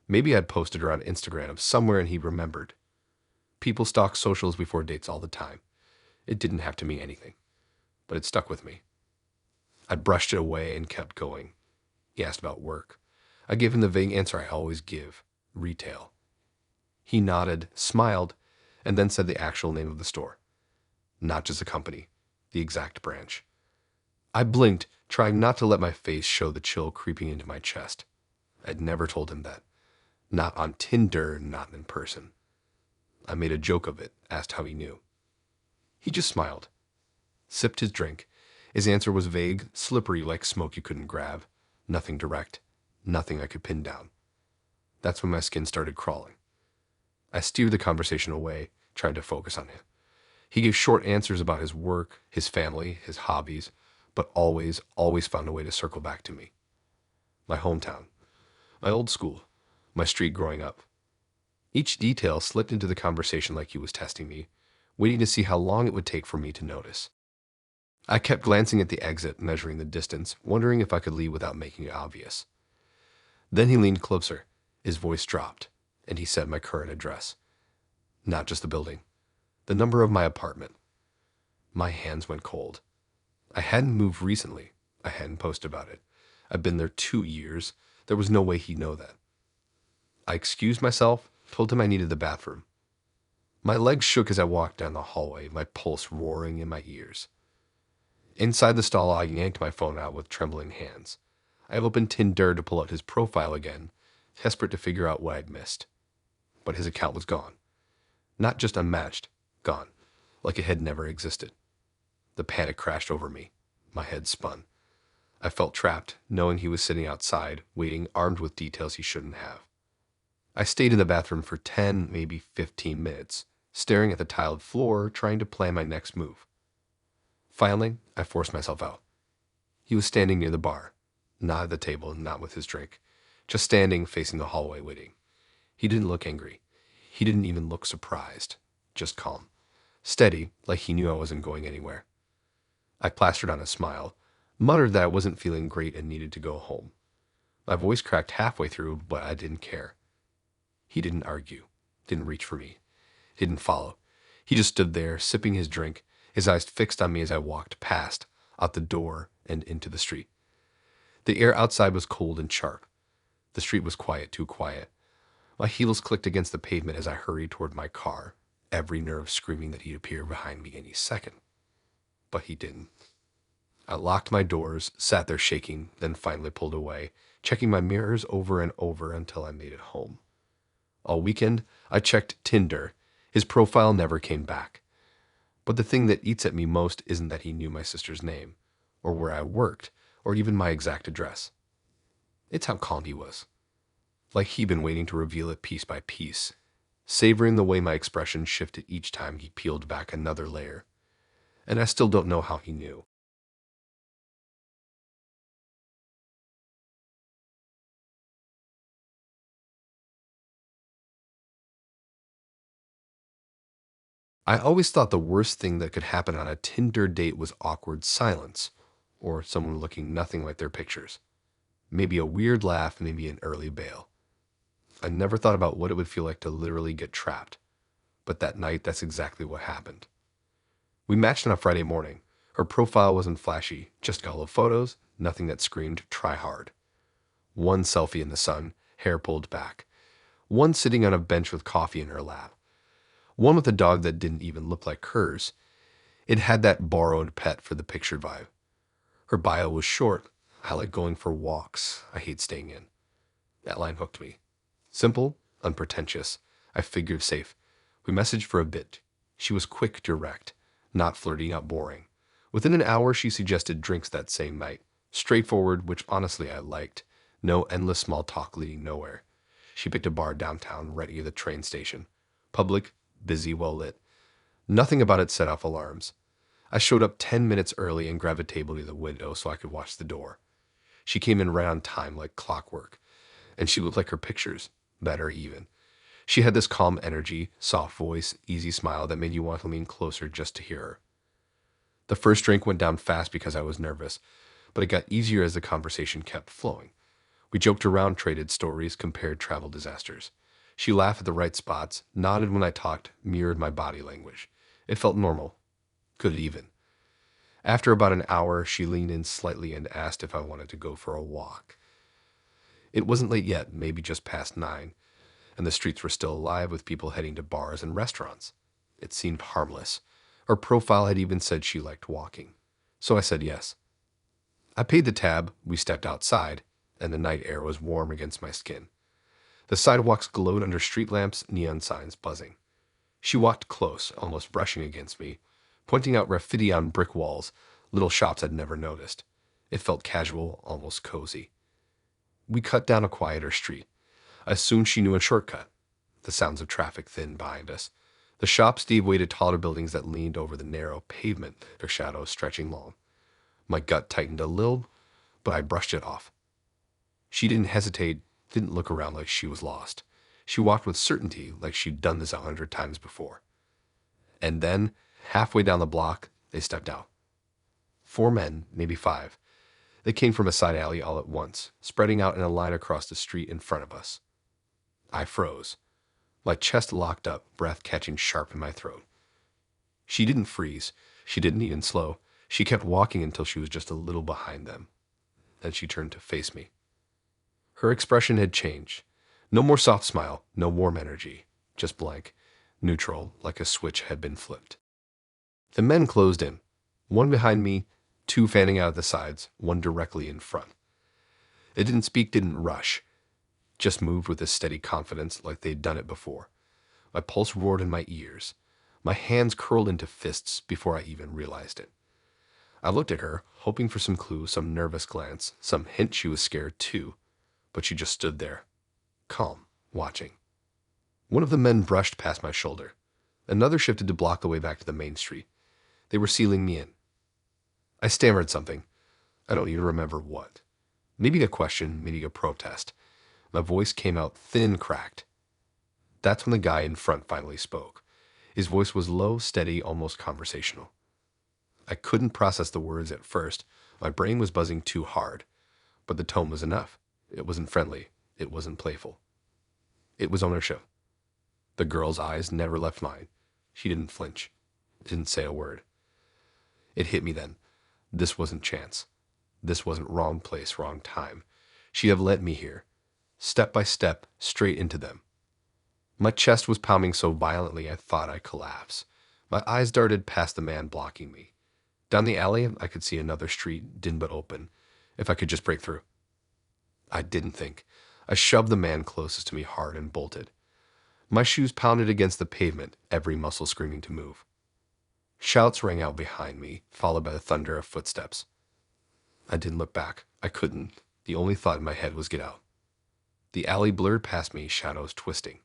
Maybe I'd posted her on Instagram somewhere and he remembered. People stalk socials before dates all the time. It didn't have to mean anything, but it stuck with me. I brushed it away and kept going. He asked about work. I gave him the vague answer I always give: retail. He nodded, smiled, and then said the actual name of the store. Not just a company, the exact branch. I blinked, trying not to let my face show the chill creeping into my chest. I'd never told him that. Not on Tinder, not in person. I made a joke of it, asked how he knew. He just smiled, sipped his drink. His answer was vague, slippery like smoke you couldn't grab. Nothing direct, nothing I could pin down. That's when my skin started crawling. I steered the conversation away, trying to focus on him. He gave short answers about his work, his family, his hobbies, but always found a way to circle back to me. My hometown, my old school, my street growing up. Each detail slipped into the conversation like he was testing me, waiting to see how long it would take for me to notice. I kept glancing at the exit, measuring the distance, wondering if I could leave without making it obvious. Then he leaned closer. His voice dropped, and he said my current address. Not just the building, the number of my apartment. My hands went cold. I hadn't moved recently. I hadn't posted about it. I'd been there 2 years. There was no way he'd know that. I excused myself, told him I needed the bathroom. My legs shook as I walked down the hallway, my pulse roaring in my ears. Inside the stall, I yanked my phone out with trembling hands. I opened Tinder to pull out his profile again, desperate to figure out what I'd missed. But his account was gone. Not just unmatched, gone, like it had never existed. The panic crashed over me. My head spun. I felt trapped, knowing he was sitting outside, waiting, armed with details he shouldn't have. I stayed in the bathroom for 10, maybe 15 minutes, staring at the tiled floor, trying to plan my next move. Finally, I forced myself out. He was standing near the bar, not at the table, not with his drink, just standing facing the hallway waiting. He didn't look angry. He didn't even look surprised, just calm. Steady, like he knew I wasn't going anywhere. I plastered on a smile, muttered that I wasn't feeling great and needed to go home. My voice cracked halfway through, but I didn't care. He didn't argue, didn't reach for me, didn't follow. He just stood there, sipping his drink, his eyes fixed on me as I walked past, out the door, and into the street. The air outside was cold and sharp. The street was quiet, too quiet. My heels clicked against the pavement as I hurried toward my car, every nerve screaming that he'd appear behind me any second. But he didn't. I locked my doors, sat there shaking, then finally pulled away, checking my mirrors over and over until I made it home. All weekend, I checked Tinder. His profile never came back. But the thing that eats at me most isn't that he knew my sister's name, or where I worked, or even my exact address. It's how calm he was. Like he'd been waiting to reveal it piece by piece, savoring the way my expression shifted each time he peeled back another layer. And I still don't know how he knew. I always thought the worst thing that could happen on a Tinder date was awkward silence, or someone looking nothing like their pictures. Maybe a weird laugh, maybe an early bail. I never thought about what it would feel like to literally get trapped. But that night, that's exactly what happened. We matched on a Friday morning. Her profile wasn't flashy, just a couple of photos, nothing that screamed try hard. One selfie in the sun, hair pulled back. One sitting on a bench with coffee in her lap. One with a dog that didn't even look like hers. It had that borrowed pet for the pictured vibe. Her bio was short. I like going for walks. I hate staying in. That line hooked me. Simple, unpretentious. I figured safe. We messaged for a bit. She was quick, direct, not flirty, not boring. Within an hour, she suggested drinks that same night. Straightforward, which honestly I liked. No endless small talk leading nowhere. She picked a bar downtown, right near the train station. Public, busy, well lit. Nothing about it set off alarms. I showed up 10 minutes early and grabbed a table near the window so I could watch the door. She came in right on time like clockwork, and she looked like her pictures, better even. She had this calm energy, soft voice, easy smile that made you want to lean closer just to hear her. The first drink went down fast because I was nervous, but it got easier as the conversation kept flowing. We joked around, traded stories, compared travel disasters. She laughed at the right spots, nodded when I talked, mirrored my body language. It felt normal. Good even. After about an hour, she leaned in slightly and asked if I wanted to go for a walk. It wasn't late yet, maybe just past 9, and the streets were still alive with people heading to bars and restaurants. It seemed harmless. Her profile had even said she liked walking. So I said yes. I paid the tab, we stepped outside, and the night air was warm against my skin. The sidewalks glowed under street lamps, neon signs buzzing. She walked close, almost brushing against me, pointing out graffiti on brick walls, little shops I'd never noticed. It felt casual, almost cozy. We cut down a quieter street. I assumed she knew a shortcut. The sounds of traffic thinned behind us. The shops gave way to taller buildings that leaned over the narrow pavement, their shadows stretching long. My gut tightened a little, but I brushed it off. She didn't hesitate, didn't look around like she was lost. She walked with certainty like she'd done this 100 times before. And then, halfway down the block, they stepped out. 4 men, maybe 5. They came from a side alley all at once, spreading out in a line across the street in front of us. I froze. My chest locked up, breath catching sharp in my throat. She didn't freeze. She didn't even slow. She kept walking until she was just a little behind them. Then she turned to face me. Her expression had changed. No more soft smile, no warm energy. Just blank, neutral, like a switch had been flipped. The men closed in. 1 behind me, 2 fanning out of the sides, 1 directly in front. It didn't speak, didn't rush. Just moved with a steady confidence like they'd done it before. My pulse roared in my ears. My hands curled into fists before I even realized it. I looked at her, hoping for some clue, some nervous glance, some hint she was scared too. But she just stood there, calm, watching. One of the men brushed past my shoulder. Another shifted to block the way back to the main street. They were sealing me in. I stammered something. I don't even remember what. Maybe a question, maybe a protest. My voice came out thin, cracked. That's when the guy in front finally spoke. His voice was low, steady, almost conversational. I couldn't process the words at first. My brain was buzzing too hard. But the tone was enough. It wasn't friendly. It wasn't playful. It was ownership. The girl's eyes never left mine. She didn't flinch. Didn't say a word. It hit me then. This wasn't chance. This wasn't wrong place, wrong time. She'd have led me here. Step by step, straight into them. My chest was pounding so violently I thought I'd collapse. My eyes darted past the man blocking me. Down the alley, I could see another street, dim but open. If I could just break through. I didn't think. I shoved the man closest to me hard and bolted. My shoes pounded against the pavement, every muscle screaming to move. Shouts rang out behind me, followed by the thunder of footsteps. I didn't look back. I couldn't. The only thought in my head was get out. The alley blurred past me, shadows twisting.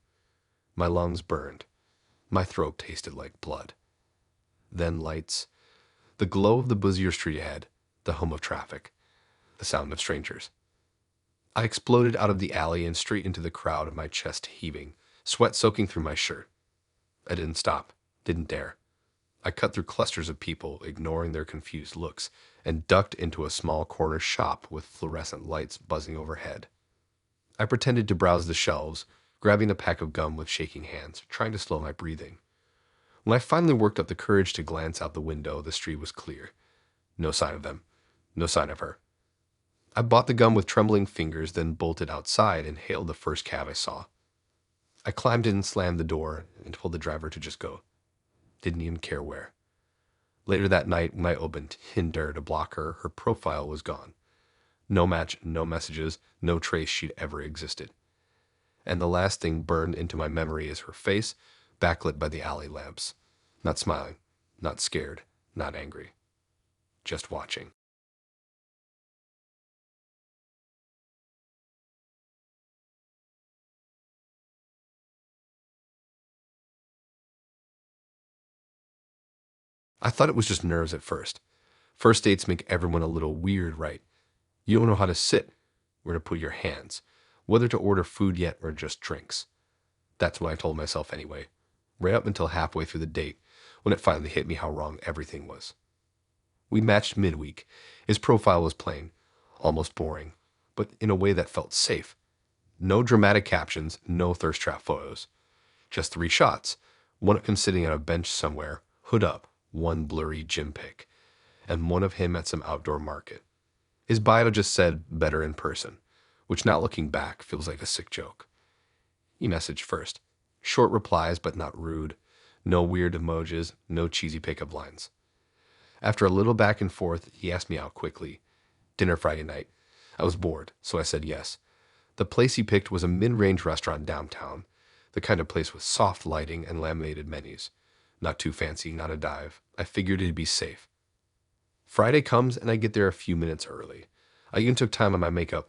My lungs burned. My throat tasted like blood. Then lights. The glow of the busier street ahead, the hum of traffic, the sound of strangers. I exploded out of the alley and straight into the crowd, my chest heaving, sweat soaking through my shirt. I didn't stop, didn't dare. I cut through clusters of people, ignoring their confused looks, and ducked into a small corner shop with fluorescent lights buzzing overhead. I pretended to browse the shelves, grabbing a pack of gum with shaking hands, trying to slow my breathing. When I finally worked up the courage to glance out the window, the street was clear. No sign of them. No sign of her. I bought the gum with trembling fingers, then bolted outside and hailed the first cab I saw. I climbed in, slammed the door, and told the driver to just go. Didn't even care where. Later that night, when I opened Tinder to block her, her profile was gone. No match, no messages, no trace she'd ever existed. And the last thing burned into my memory is her face, backlit by the alley lamps. Not smiling, not scared, not angry. Just watching. I thought it was just nerves at first. First dates make everyone a little weird, right? You don't know how to sit, where to put your hands, whether to order food yet or just drinks. That's what I told myself anyway, right up until halfway through the date, when it finally hit me how wrong everything was. We matched midweek. His profile was plain, almost boring, but in a way that felt safe. No dramatic captions, no thirst trap photos. Just three shots. One of him sitting on a bench somewhere, hood up, one blurry gym pic, and one of him at some outdoor market. His bio just said better in person, which now looking back feels like a sick joke. He messaged first. Short replies, but not rude. No weird emojis, no cheesy pickup lines. After a little back and forth, he asked me out quickly. Dinner Friday night. I was bored, so I said yes. The place he picked was a mid-range restaurant downtown, the kind of place with soft lighting and laminated menus. Not too fancy, not a dive. I figured it'd be safe. Friday comes and I get there a few minutes early. I even took time on my makeup,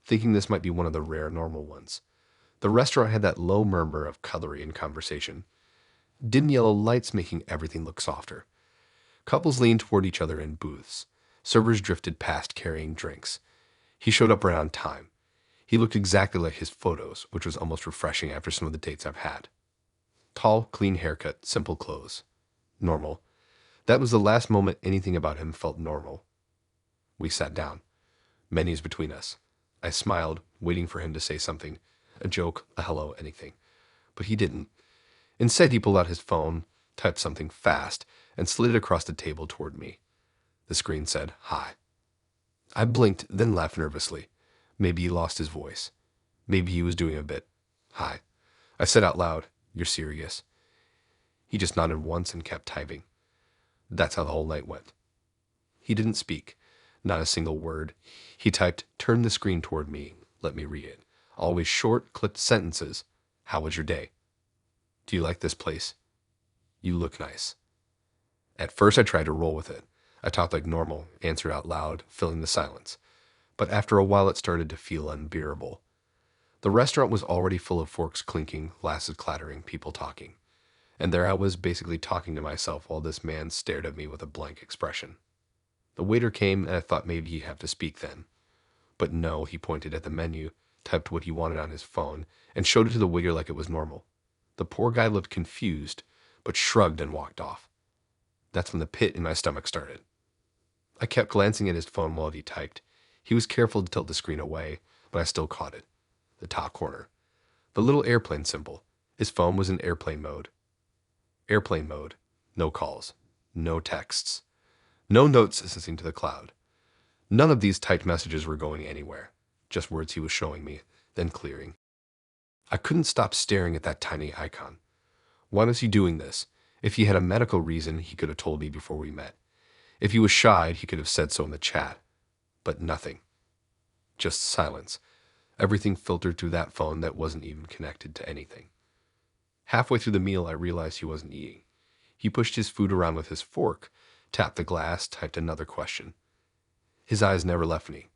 thinking this might be one of the rare normal ones. The restaurant had that low murmur of cutlery and conversation. Dim yellow lights making everything look softer. Couples leaned toward each other in booths. Servers drifted past carrying drinks. He showed up right on time. He looked exactly like his photos, which was almost refreshing after some of the dates I've had. Tall, clean haircut, simple clothes. Normal. That was the last moment anything about him felt normal. We sat down. Menus between us. I smiled, waiting for him to say something. A joke, a hello, anything. But he didn't. Instead, he pulled out his phone, typed something fast, and slid it across the table toward me. The screen said, "Hi." I blinked, then laughed nervously. Maybe he lost his voice. Maybe he was doing a bit. "Hi." I said out loud, "You're serious?" He just nodded once and kept typing. That's how the whole night went. He didn't speak. Not a single word. He typed, "Turn the screen toward me. Let me read it." Always short, clipped sentences. "How was your day?" "Do you like this place?" "You look nice." At first I tried to roll with it. I talked like normal, answered out loud, filling the silence. But after a while it started to feel unbearable. The restaurant was already full of forks clinking, glasses clattering, people talking. And there I was basically talking to myself while this man stared at me with a blank expression. The waiter came and I thought maybe he'd have to speak then. But no, he pointed at the menu, typed what he wanted on his phone, and showed it to the waiter like it was normal. The poor guy looked confused, but shrugged and walked off. That's when the pit in my stomach started. I kept glancing at his phone while he typed. He was careful to tilt the screen away, but I still caught it. The top corner. The little airplane symbol. His phone was in airplane mode. Airplane mode. No calls. No texts. No notes assisting to the cloud. None of these typed messages were going anywhere. Just words he was showing me, then clearing. I couldn't stop staring at that tiny icon. Why was he doing this? If he had a medical reason, he could have told me before we met. If he was shy, he could have said so in the chat. But nothing. Just silence. Everything filtered through that phone that wasn't even connected to anything. Halfway through the meal, I realized he wasn't eating. He pushed his food around with his fork, tapped the glass, typed another question. His eyes never left me.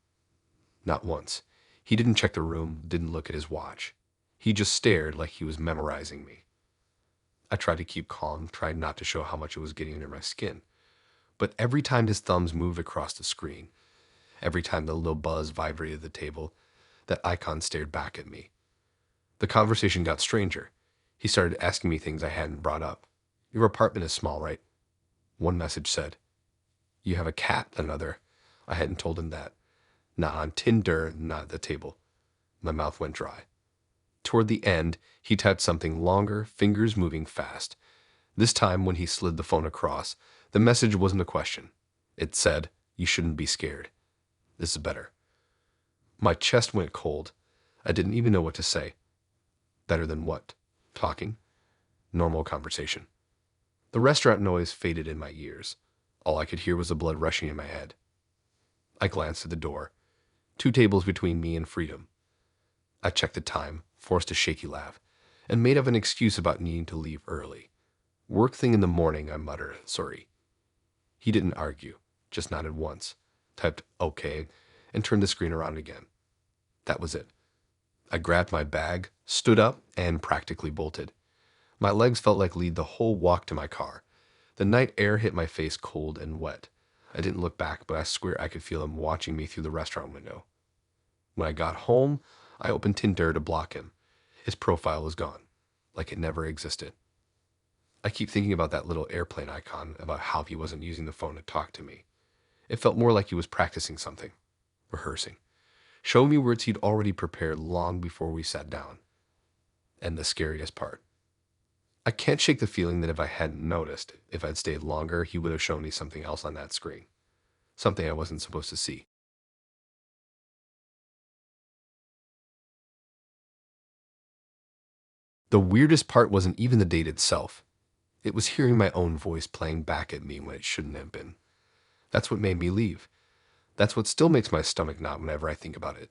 Not once. He didn't check the room, didn't look at his watch. He just stared like he was memorizing me. I tried to keep calm, tried not to show how much it was getting under my skin. But every time his thumbs moved across the screen, every time the little buzz vibrated the table, that icon stared back at me. The conversation got stranger. He started asking me things I hadn't brought up. "Your apartment is small, right?" One message said. "You have a cat?" Another. I hadn't told him that. Not on Tinder, not at the table. My mouth went dry. Toward the end, he typed something longer, fingers moving fast. This time, when he slid the phone across, the message wasn't a question. It said, "You shouldn't be scared. This is better." My chest went cold. I didn't even know what to say. Better than what? Talking? Normal conversation. The restaurant noise faded in my ears. All I could hear was the blood rushing in my head. I glanced at the door. 2 tables between me and freedom. I checked the time, forced a shaky laugh, and made up an excuse about needing to leave early. Work thing in the morning, I muttered, sorry. He didn't argue, just nodded once, typed okay, and turned the screen around again. That was it. I grabbed my bag, stood up, and practically bolted. My legs felt like lead the whole walk to my car. The night air hit my face cold and wet. I didn't look back, but I swear I could feel him watching me through the restaurant window. When I got home, I opened Tinder to block him. His profile was gone, like it never existed. I keep thinking about that little airplane icon, about how he wasn't using the phone to talk to me. It felt more like he was practicing something, rehearsing, showing me words he'd already prepared long before we sat down. And the scariest part, I can't shake the feeling that if I hadn't noticed, if I'd stayed longer, he would have shown me something else on that screen. Something I wasn't supposed to see. The weirdest part wasn't even the date itself. It was hearing my own voice playing back at me when it shouldn't have been. That's what made me leave. That's what still makes my stomach knot whenever I think about it.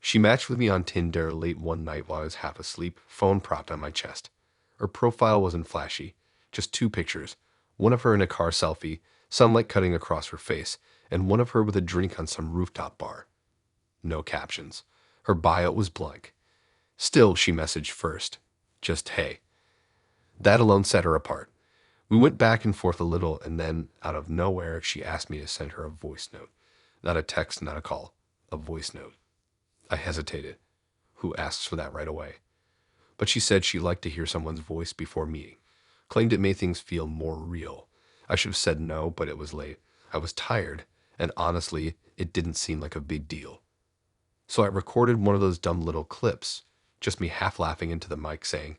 She matched with me on Tinder late one night while I was half asleep, phone propped on my chest. Her profile wasn't flashy, just 2 pictures, one of her in a car selfie, sunlight cutting across her face, and one of her with a drink on some rooftop bar. No captions. Her bio was blank. Still, she messaged first. Just hey. That alone set her apart. We went back and forth a little, and then, out of nowhere, she asked me to send her a voice note. Not a text, not a call. A voice note. I hesitated. Who asks for that right away? But she said she liked to hear someone's voice before meeting. Claimed it made things feel more real. I should have said no, but it was late. I was tired, and honestly, it didn't seem like a big deal. So I recorded one of those dumb little clips, just me half laughing into the mic saying,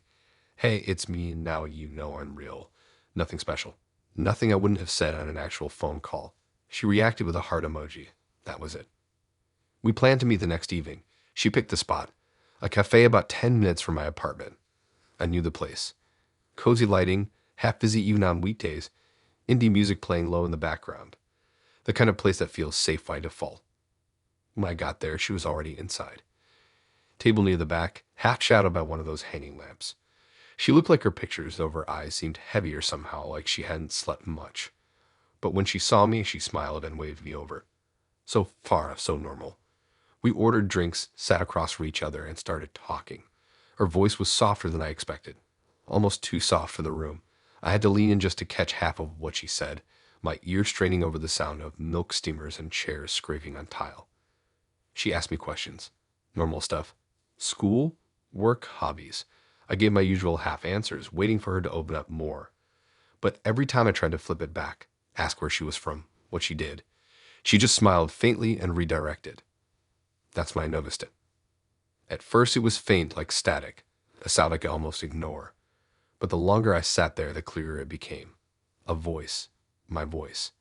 hey, it's me, now you know I'm real. Nothing special. Nothing I wouldn't have said on an actual phone call. She reacted with a heart emoji. That was it. We planned to meet the next evening. She picked the spot. A cafe about 10 minutes from my apartment. I knew the place. Cozy lighting, half busy even on weekdays, indie music playing low in the background. The kind of place that feels safe by default. When I got there, she was already inside. Table near the back, half shadowed by one of those hanging lamps. She looked like her pictures, though her eyes seemed heavier somehow, like she hadn't slept much. But when she saw me, she smiled and waved me over. So far, so normal. We ordered drinks, sat across from each other, and started talking. Her voice was softer than I expected. Almost too soft for the room. I had to lean in just to catch half of what she said, my ears straining over the sound of milk steamers and chairs scraping on tile. She asked me questions. Normal stuff. School, work, hobbies. I gave my usual half answers, waiting for her to open up more. But every time I tried to flip it back, ask where she was from, what she did, she just smiled faintly and redirected. That's when I noticed it. At first it was faint like static, a sound I could almost ignore. But the longer I sat there, the clearer it became. A voice. My voice.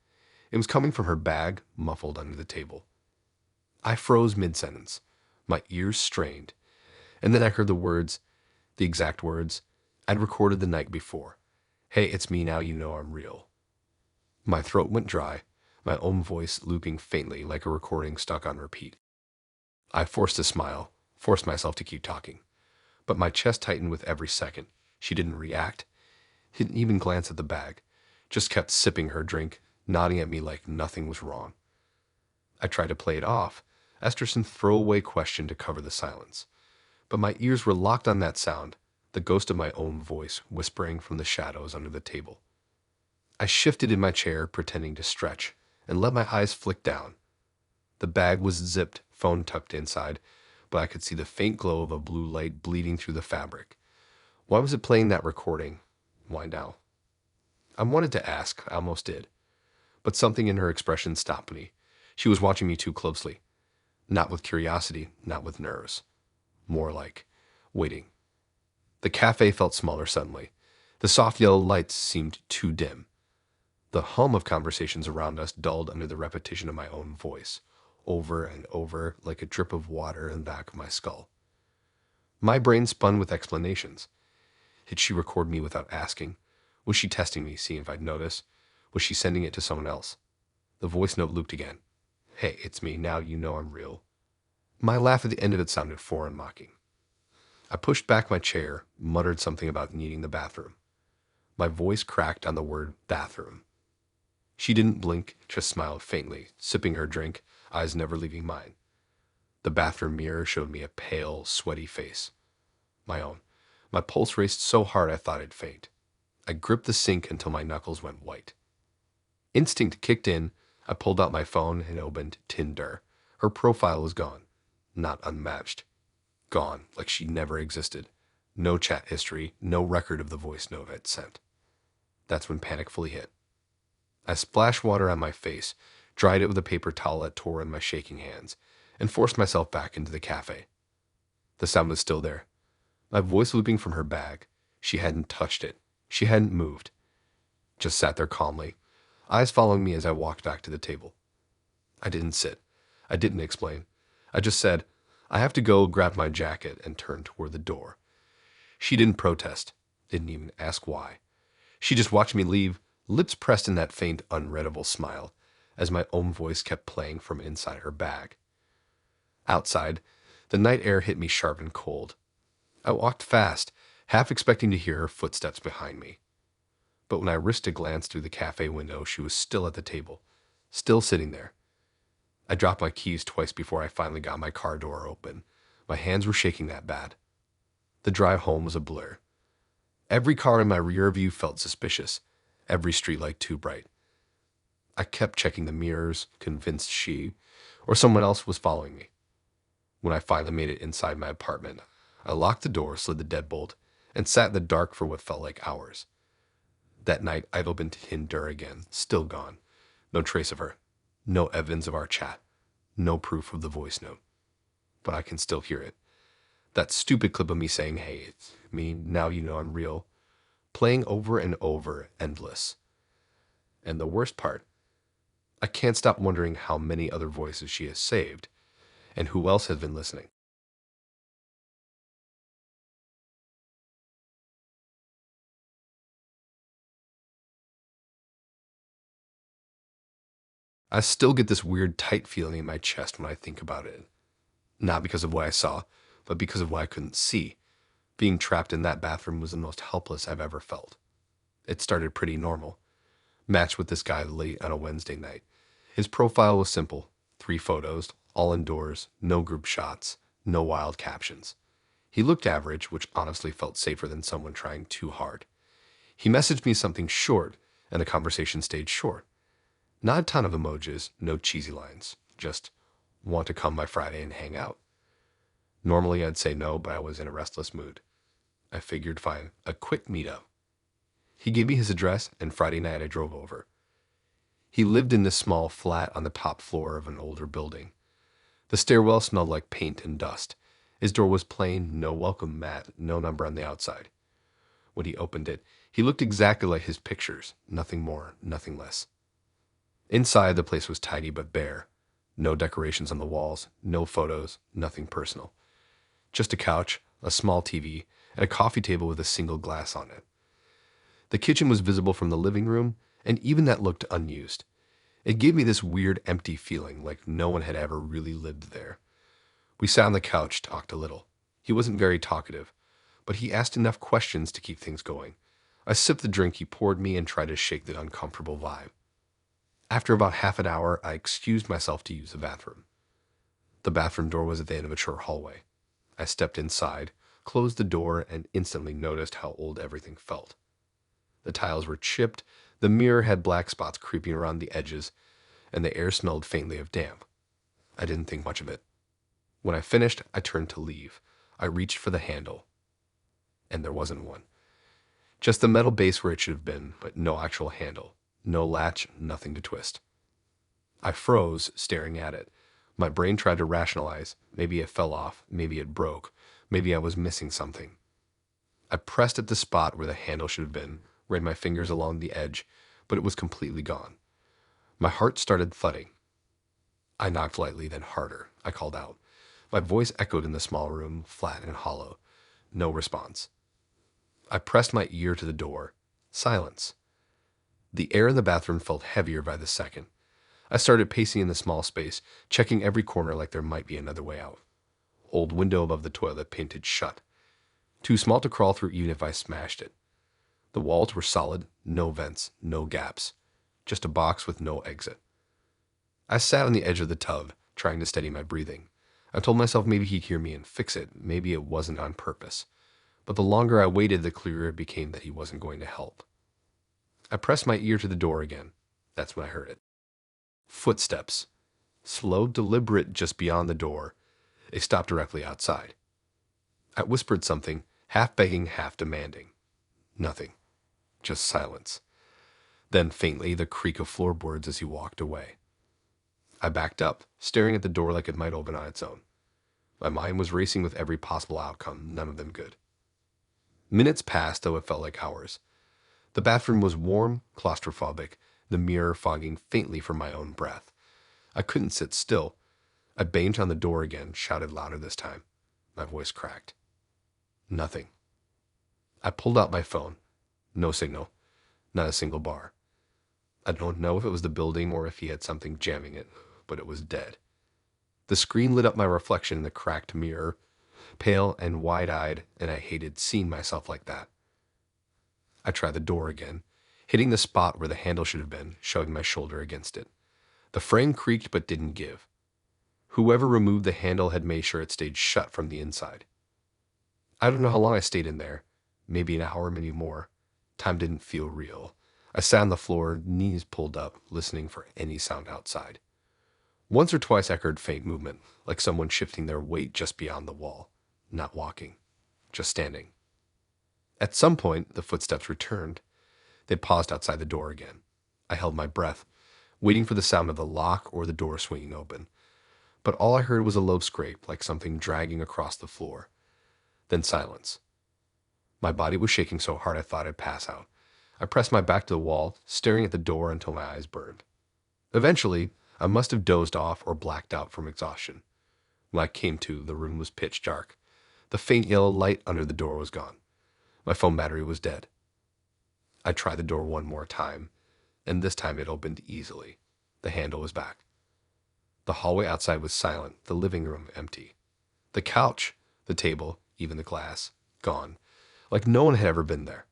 It was coming from her bag, muffled under the table. I froze mid-sentence, my ears strained, and then I heard the exact words, I'd recorded the night before. Hey, it's me, now you know I'm real. My throat went dry, my own voice looping faintly like a recording stuck on repeat. I forced a smile, forced myself to keep talking. But my chest tightened with every second. She didn't react, didn't even glance at the bag, just kept sipping her drink, nodding at me like nothing was wrong. I tried to play it off, asked her some throwaway question to cover the silence. But my ears were locked on that sound, the ghost of my own voice whispering from the shadows under the table. I shifted in my chair, pretending to stretch, and let my eyes flick down. The bag was zipped, phone tucked inside, but I could see the faint glow of a blue light bleeding through the fabric. Why was it playing that recording? Why now? I wanted to ask, I almost did. But something in her expression stopped me. She was watching me too closely. Not with curiosity, not with nerves. More like waiting. The cafe felt smaller suddenly. The soft yellow lights seemed too dim. The hum of conversations around us dulled under the repetition of my own voice, over and over like a drip of water in the back of my skull. My brain spun with explanations. Did she record me without asking? Was she testing me, seeing if I'd notice? Was she sending it to someone else? The voice note looped again. Hey, it's me. Now you know I'm real. My laugh at the end of it sounded foreign, mocking. I pushed back my chair, muttered something about needing the bathroom. My voice cracked on the word bathroom. She didn't blink, just smiled faintly, sipping her drink, eyes never leaving mine. The bathroom mirror showed me a pale, sweaty face. My own. My pulse raced so hard I thought I'd faint. I gripped the sink until my knuckles went white. Instinct kicked in. I pulled out my phone and opened Tinder. Her profile was gone. Not unmatched. Gone, like she never existed. No chat history, no record of the voice note I'd sent. That's when panic fully hit. I splashed water on my face, dried it with a paper towel that tore in my shaking hands, and forced myself back into the cafe. The sound was still there. My voice looping from her bag. She hadn't touched it. She hadn't moved. Just sat there calmly, eyes following me as I walked back to the table. I didn't sit. I didn't explain. I just said, I have to go grab my jacket, and turned toward the door. She didn't protest, didn't even ask why. She just watched me leave, lips pressed in that faint, unreadable smile, as my own voice kept playing from inside her bag. Outside, the night air hit me sharp and cold. I walked fast, half expecting to hear her footsteps behind me. But when I risked a glance through the cafe window, she was still at the table, still sitting there. I dropped my keys twice before I finally got my car door open. My hands were shaking that bad. The drive home was a blur. Every car in my rear view felt suspicious, every streetlight too bright. I kept checking the mirrors, convinced she or someone else was following me. When I finally made it inside my apartment, I locked the door, slid the deadbolt, and sat in the dark for what felt like hours. That night, I'd opened Tinder again, still gone. No trace of her. No evidence of our chat. No proof of the voice note. But I can still hear it. That stupid clip of me saying, hey, it's me, now you know I'm real, playing over and over, endless. And the worst part, I can't stop wondering how many other voices she has saved, and who else has been listening. I still get this weird tight feeling in my chest when I think about it. Not because of what I saw, but because of what I couldn't see. Being trapped in that bathroom was the most helpless I've ever felt. It started pretty normal. Matched with this guy late on a Wednesday night. His profile was simple. 3 photos, all indoors, no group shots, no wild captions. He looked average, which honestly felt safer than someone trying too hard. He messaged me something short, and the conversation stayed short. Not a ton of emojis, no cheesy lines, just want to come by Friday and hang out. Normally I'd say no, but I was in a restless mood. I figured fine, a quick meetup. He gave me his address, and Friday night I drove over. He lived in this small flat on the top floor of an older building. The stairwell smelled like paint and dust. His door was plain, no welcome mat, no number on the outside. When he opened it, he looked exactly like his pictures, nothing more, nothing less. Inside, the place was tidy but bare. No decorations on the walls, no photos, nothing personal. Just a couch, a small TV, and a coffee table with a single glass on it. The kitchen was visible from the living room, and even that looked unused. It gave me this weird empty feeling, like no one had ever really lived there. We sat on the couch, talked a little. He wasn't very talkative, but he asked enough questions to keep things going. I sipped the drink he poured me and tried to shake the uncomfortable vibe. After about half an hour, I excused myself to use the bathroom. The bathroom door was at the end of a short hallway. I stepped inside, closed the door, and instantly noticed how old everything felt. The tiles were chipped, the mirror had black spots creeping around the edges, and the air smelled faintly of damp. I didn't think much of it. When I finished, I turned to leave. I reached for the handle, and there wasn't one. Just the metal base where it should have been, but no actual handle. No latch, nothing to twist. I froze, staring at it. My brain tried to rationalize. Maybe it fell off, maybe it broke, maybe I was missing something. I pressed at the spot where the handle should have been, ran my fingers along the edge, but it was completely gone. My heart started thudding. I knocked lightly, then harder. I called out. My voice echoed in the small room, flat and hollow. No response. I pressed my ear to the door. Silence. The air in the bathroom felt heavier by the second. I started pacing in the small space, checking every corner like there might be another way out. Old window above the toilet painted shut. Too small to crawl through even if I smashed it. The walls were solid, no vents, no gaps. Just a box with no exit. I sat on the edge of the tub, trying to steady my breathing. I told myself maybe he'd hear me and fix it. Maybe it wasn't on purpose. But the longer I waited, the clearer it became that he wasn't going to help. I pressed my ear to the door again. That's when I heard it. Footsteps. Slow, deliberate, just beyond the door. They stopped directly outside. I whispered something, half begging, half demanding. Nothing. Just silence. Then, faintly, the creak of floorboards as he walked away. I backed up, staring at the door like it might open on its own. My mind was racing with every possible outcome, none of them good. Minutes passed, though it felt like hours. The bathroom was warm, claustrophobic, the mirror fogging faintly from my own breath. I couldn't sit still. I banged on the door again, shouted louder this time. My voice cracked. Nothing. I pulled out my phone. No signal. Not a single bar. I don't know if it was the building or if he had something jamming it, but it was dead. The screen lit up my reflection in the cracked mirror, pale and wide-eyed, and I hated seeing myself like that. I tried the door again, hitting the spot where the handle should have been, shoving my shoulder against it. The frame creaked but didn't give. Whoever removed the handle had made sure it stayed shut from the inside. I don't know how long I stayed in there. Maybe an hour, maybe more. Time didn't feel real. I sat on the floor, knees pulled up, listening for any sound outside. Once or twice I heard faint movement, like someone shifting their weight just beyond the wall. Not walking, just standing. At some point, the footsteps returned. They paused outside the door again. I held my breath, waiting for the sound of the lock or the door swinging open. But all I heard was a low scrape, like something dragging across the floor. Then silence. My body was shaking so hard I thought I'd pass out. I pressed my back to the wall, staring at the door until my eyes burned. Eventually, I must have dozed off or blacked out from exhaustion. When I came to, the room was pitch dark. The faint yellow light under the door was gone. My phone battery was dead. I tried the door one more time, and this time it opened easily. The handle was back. The hallway outside was silent, the living room empty. The couch, the table, even the glass, gone, like no one had ever been there.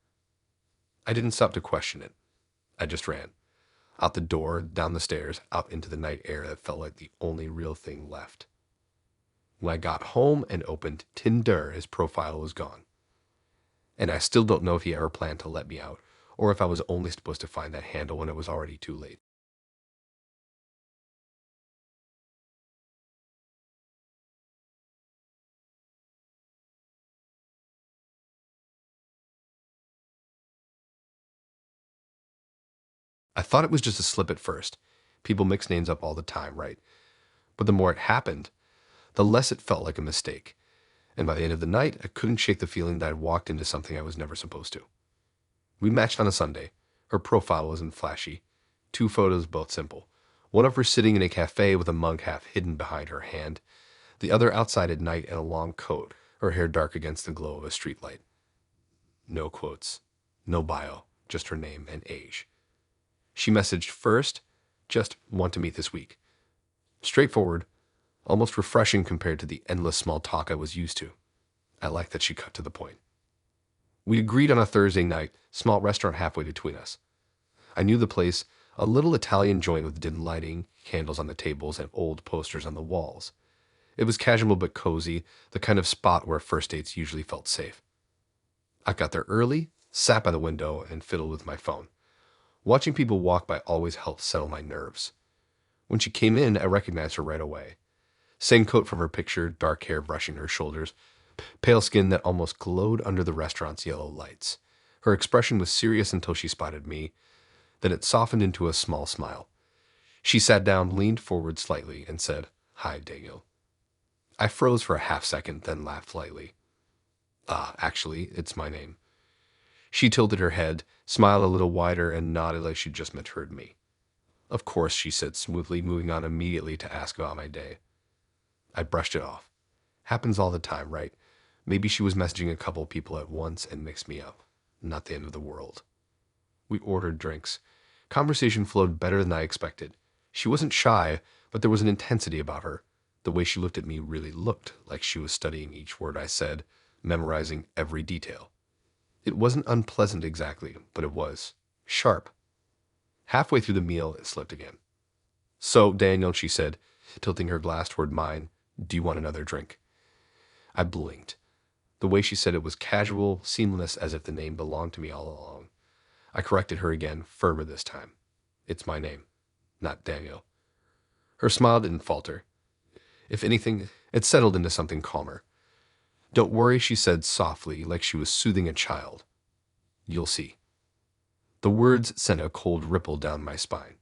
I didn't stop to question it. I just ran. Out the door, down the stairs, out into the night air that felt like the only real thing left. When I got home and opened Tinder, his profile was gone. And I still don't know if he ever planned to let me out, or if I was only supposed to find that handle when it was already too late. I thought it was just a slip at first. People mix names up all the time, right? But the more it happened, the less it felt like a mistake. And by the end of the night, I couldn't shake the feeling that I'd walked into something I was never supposed to. We matched on a Sunday. Her profile wasn't flashy. 2 photos, both simple. One of her sitting in a cafe with a mug half hidden behind her hand. The other outside at night in a long coat, her hair dark against the glow of a streetlight. No quotes. No bio. Just her name and age. She messaged first, just want to meet this week. Straightforward, almost refreshing compared to the endless small talk I was used to. I liked that she cut to the point. We agreed on a Thursday night, small restaurant halfway between us. I knew the place, a little Italian joint with dim lighting, candles on the tables, and old posters on the walls. It was casual but cozy, the kind of spot where first dates usually felt safe. I got there early, sat by the window, and fiddled with my phone. Watching people walk by always helped settle my nerves. When she came in, I recognized her right away. Same coat from her picture, dark hair brushing her shoulders, pale skin that almost glowed under the restaurant's yellow lights. Her expression was serious until she spotted me, then it softened into a small smile. She sat down, leaned forward slightly, and said, "Hi, Daniel." I froze for a half second, then laughed lightly. Actually, it's my name." She tilted her head, smiled a little wider, and nodded like she'd just misheard me. "Of course," she said smoothly, moving on immediately to ask about my day. I brushed it off. Happens all the time, right? Maybe she was messaging a couple people at once and mixed me up. Not the end of the world. We ordered drinks. Conversation flowed better than I expected. She wasn't shy, but there was an intensity about her. The way she looked at me really looked like she was studying each word I said, memorizing every detail. It wasn't unpleasant exactly, but it was sharp. Halfway through the meal, it slipped again. "So, Daniel," she said, tilting her glass toward mine, "do you want another drink?" I blinked. The way she said it was casual, seamless, as if the name belonged to me all along. I corrected her again, firmer this time. "It's my name, not Daniel." Her smile didn't falter. If anything, it settled into something calmer. "Don't worry," she said softly, like she was soothing a child. "You'll see." The words sent a cold ripple down my spine.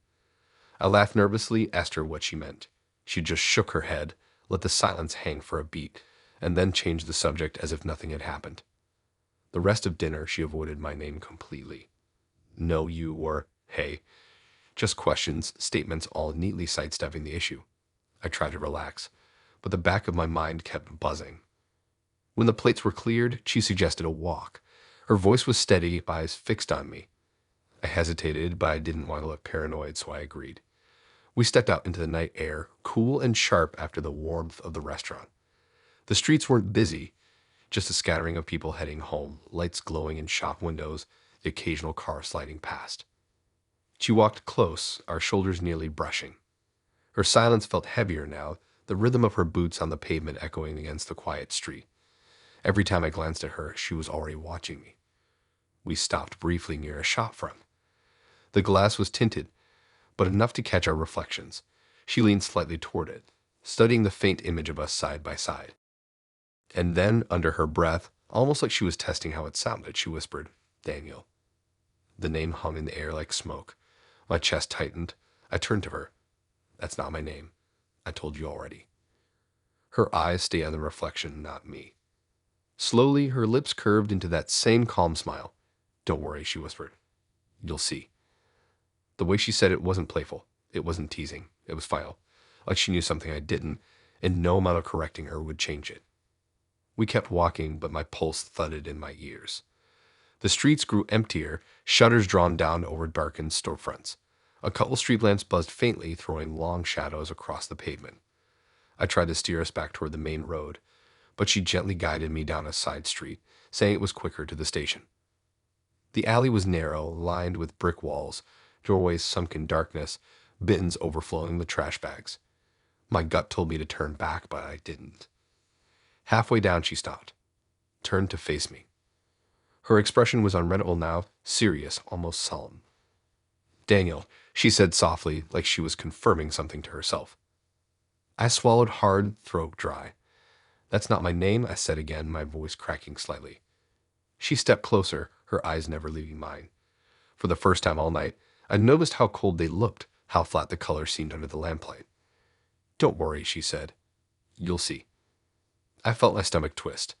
I laughed nervously, asked her what she meant. She just shook her head, let the silence hang for a beat, and then changed the subject as if nothing had happened. The rest of dinner, she avoided my name completely. "No, you," or "Hey." Just questions, statements, all neatly sidestepping the issue. I tried to relax, but the back of my mind kept buzzing. When the plates were cleared, she suggested a walk. Her voice was steady, eyes fixed on me. I hesitated, but I didn't want to look paranoid, so I agreed. We stepped out into the night air, cool and sharp after the warmth of the restaurant. The streets weren't busy, just a scattering of people heading home, lights glowing in shop windows, the occasional car sliding past. She walked close, our shoulders nearly brushing. Her silence felt heavier now, the rhythm of her boots on the pavement echoing against the quiet street. Every time I glanced at her, she was already watching me. We stopped briefly near a shop front. The glass was tinted, but enough to catch our reflections. She leaned slightly toward it, studying the faint image of us side by side. And then, under her breath, almost like she was testing how it sounded, she whispered, "Daniel." The name hung in the air like smoke. My chest tightened. I turned to her. "That's not my name. I told you already." Her eyes stayed on the reflection, not me. Slowly, her lips curved into that same calm smile. "Don't worry," she whispered. "You'll see." The way she said it wasn't playful. It wasn't teasing. It was final. Like she knew something I didn't, and no amount of correcting her would change it. We kept walking, but my pulse thudded in my ears. The streets grew emptier, shutters drawn down over darkened storefronts. A couple street lamps buzzed faintly, throwing long shadows across the pavement. I tried to steer us back toward the main road, but she gently guided me down a side street, saying it was quicker to the station. The alley was narrow, lined with brick walls, doorways sunk in darkness, bins overflowing with trash bags. My gut told me to turn back, but I didn't. Halfway down, she stopped, turned to face me. Her expression was unreadable now, serious, almost solemn. "Daniel," she said softly, like she was confirming something to herself. I swallowed hard, throat dry. "That's not my name," I said again, my voice cracking slightly. She stepped closer, her eyes never leaving mine. For the first time all night, I noticed how cold they looked, how flat the color seemed under the lamplight. "Don't worry," she said. "You'll see." I felt my stomach twist.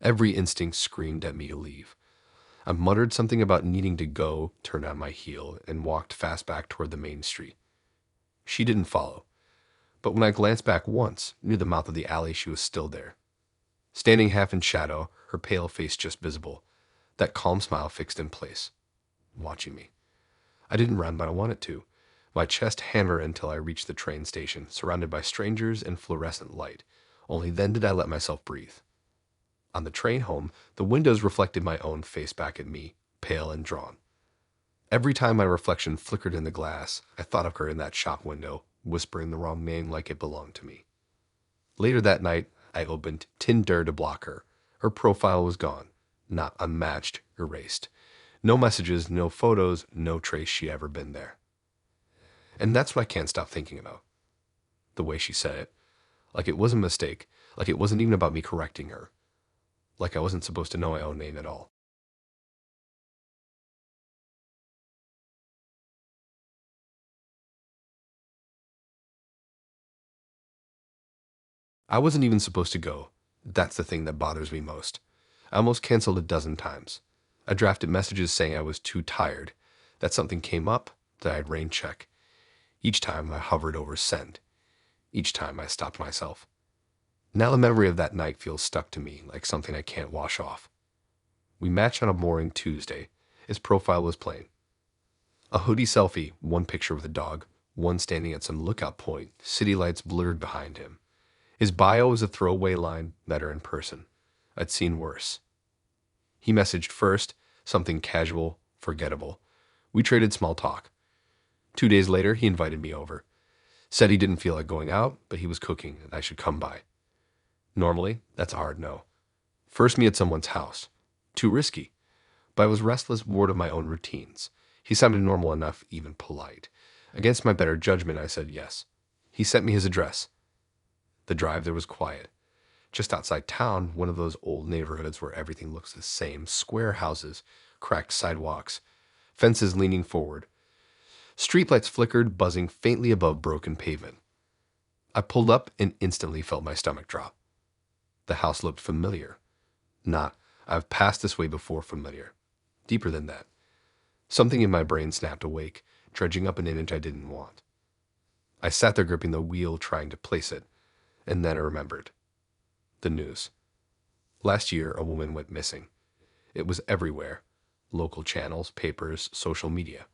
Every instinct screamed at me to leave. I muttered something about needing to go, turned on my heel, and walked fast back toward the main street. She didn't follow, but when I glanced back once, near the mouth of the alley, she was still there. Standing half in shadow, her pale face just visible, that calm smile fixed in place, watching me. I didn't run, but I wanted to. My chest hammered until I reached the train station, surrounded by strangers and fluorescent light. Only then did I let myself breathe. On the train home, the windows reflected my own face back at me, pale and drawn. Every time my reflection flickered in the glass, I thought of her in that shop window, whispering the wrong name like it belonged to me. Later that night, I opened Tinder to block her. Her profile was gone, not unmatched, erased. No messages, no photos, no trace she ever been there. And that's what I can't stop thinking about. The way she said it. Like it was a mistake, like it wasn't even about me correcting her. Like I wasn't supposed to know my own name at all. I wasn't even supposed to go. That's the thing that bothers me most. I almost canceled a dozen times. I drafted messages saying I was too tired, that something came up, that I'd rain check. Each time I hovered over send. Each time I stopped myself. Now the memory of that night feels stuck to me like something I can't wash off. We matched on a boring Tuesday. His profile was plain. A hoodie selfie, one picture with a dog, one standing at some lookout point, city lights blurred behind him. His bio was a throwaway line, met her in person. I'd seen worse. He messaged first, something casual, forgettable. We traded small talk. 2 days later, he invited me over. Said he didn't feel like going out, but he was cooking and I should come by. Normally, that's a hard no. First me at someone's house. Too risky. But I was restless, bored of my own routines. He sounded normal enough, even polite. Against my better judgment, I said yes. He sent me his address. The drive there was quiet. Just outside town, one of those old neighborhoods where everything looks the same, square houses, cracked sidewalks, fences leaning forward. Streetlights flickered, buzzing faintly above broken pavement. I pulled up and instantly felt my stomach drop. The house looked familiar. Not, I've passed this way before familiar. Deeper than that. Something in my brain snapped awake, dredging up an image I didn't want. I sat there gripping the wheel, trying to place it, and then I remembered. The news. Last year, a woman went missing. It was everywhere. Local channels, papers, social media.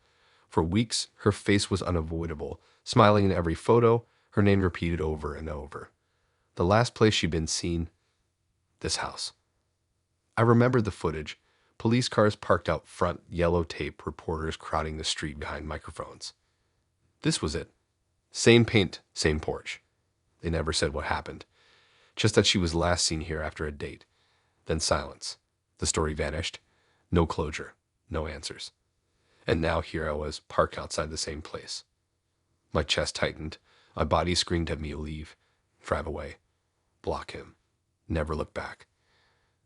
For weeks, her face was unavoidable, smiling in every photo, her name repeated over and over. The last place she'd been seen, this house. I remembered the footage. Police cars parked out front, yellow tape, reporters crowding the street behind microphones. This was it. Same paint, same porch. They never said what happened. Just that she was last seen here after a date. Then silence. The story vanished. No closure. No answers. And now here I was, parked outside the same place. My chest tightened. My body screamed at me to leave. Drive away. Block him. Never look back.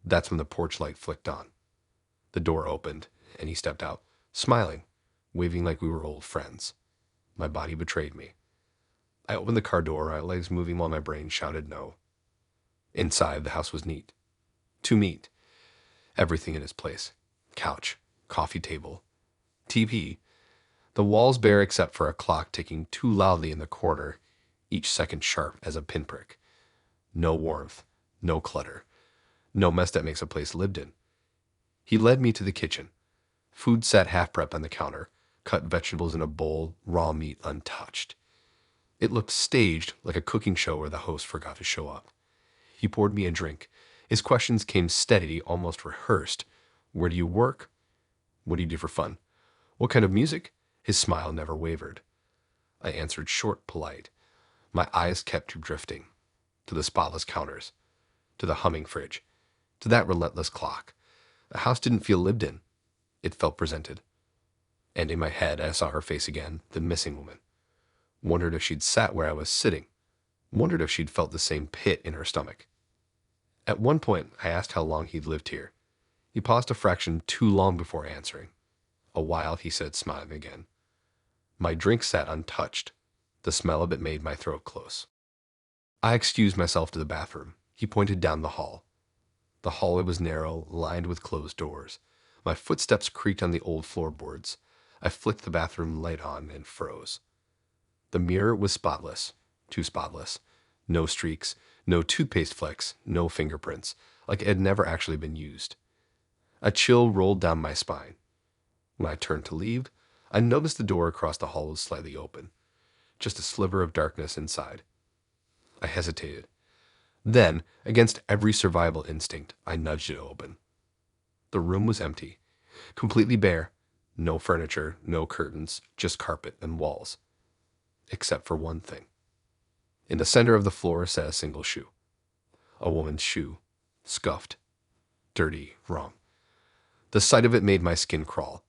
That's when the porch light flicked on. The door opened, and he stepped out, smiling, waving like we were old friends. My body betrayed me. I opened the car door, my legs moving while my brain shouted no. Inside, the house was neat. Too neat. Everything in its place. Couch, coffee table, TV. The walls bare except for a clock ticking too loudly in the corner, each second sharp as a pinprick. No warmth, no clutter, no mess that makes a place lived in. He led me to the kitchen. Food sat half-prepped on the counter, cut vegetables in a bowl, raw meat untouched. It looked staged, like a cooking show where the host forgot to show up. He poured me a drink. His questions came steady, almost rehearsed. Where do you work? What do you do for fun? What kind of music? His smile never wavered. I answered short, polite. My eyes kept drifting. To the spotless counters. To the humming fridge. To that relentless clock. The house didn't feel lived in. It felt presented. And in my head, I saw her face again, the missing woman. Wondered if she'd sat where I was sitting. Wondered if she'd felt the same pit in her stomach. At one point, I asked how long he'd lived here. He paused a fraction too long before answering. A while, he said, smiling again. My drink sat untouched. The smell of it made my throat close. I excused myself to the bathroom. He pointed down the hall. The hallway was narrow, lined with closed doors. My footsteps creaked on the old floorboards. I flicked the bathroom light on and froze. The mirror was spotless, too spotless. No streaks, no toothpaste flecks, no fingerprints, like it had never actually been used. A chill rolled down my spine. When I turned to leave, I noticed the door across the hall was slightly open, just a sliver of darkness inside. I hesitated. Then, against every survival instinct, I nudged it open. The room was empty, completely bare, no furniture, no curtains, just carpet and walls. Except for one thing. In the center of the floor sat a single shoe. A woman's shoe. Scuffed. Dirty. Wrong. The sight of it made my skin crawl.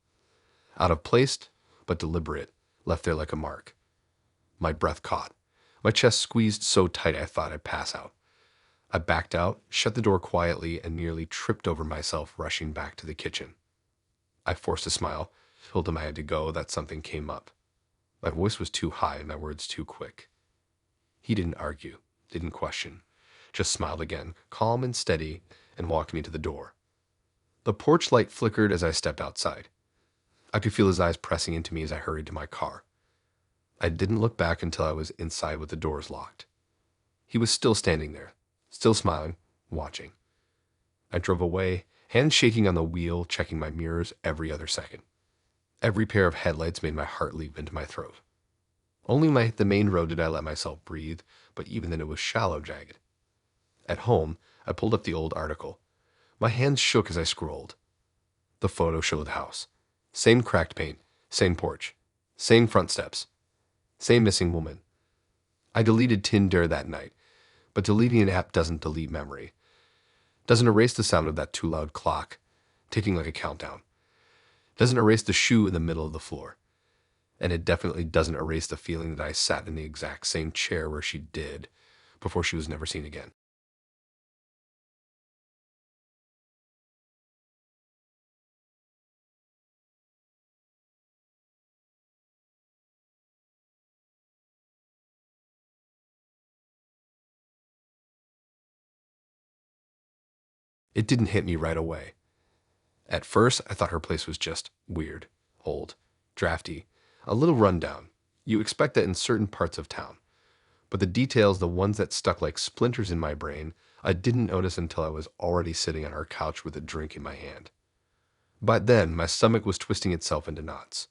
Out of place, but deliberate, left there like a mark. My breath caught. My chest squeezed so tight I thought I'd pass out. I backed out, shut the door quietly, and nearly tripped over myself rushing back to the kitchen. I forced a smile, told him I had to go, that something came up. My voice was too high and my words too quick. He didn't argue, didn't question, just smiled again, calm and steady, and walked me to the door. The porch light flickered as I stepped outside. I could feel his eyes pressing into me as I hurried to my car. I didn't look back until I was inside with the doors locked. He was still standing there, still smiling, watching. I drove away, hands shaking on the wheel, checking my mirrors every other second. Every pair of headlights made my heart leap into my throat. Only the main road did I let myself breathe, but even then it was shallow, jagged. At home, I pulled up the old article. My hands shook as I scrolled. The photo showed the house. Same cracked paint, same porch, same front steps, same missing woman. I deleted Tinder that night, but deleting an app doesn't delete memory. Doesn't erase the sound of that too loud clock, ticking like a countdown. Doesn't erase the shoe in the middle of the floor. And it definitely doesn't erase the feeling that I sat in the exact same chair where she did before she was never seen again. It didn't hit me right away. At first, I thought her place was just weird, old, drafty, a little rundown. You expect that in certain parts of town. But the details, the ones that stuck like splinters in my brain, I didn't notice until I was already sitting on our couch with a drink in my hand. By then, my stomach was twisting itself into knots.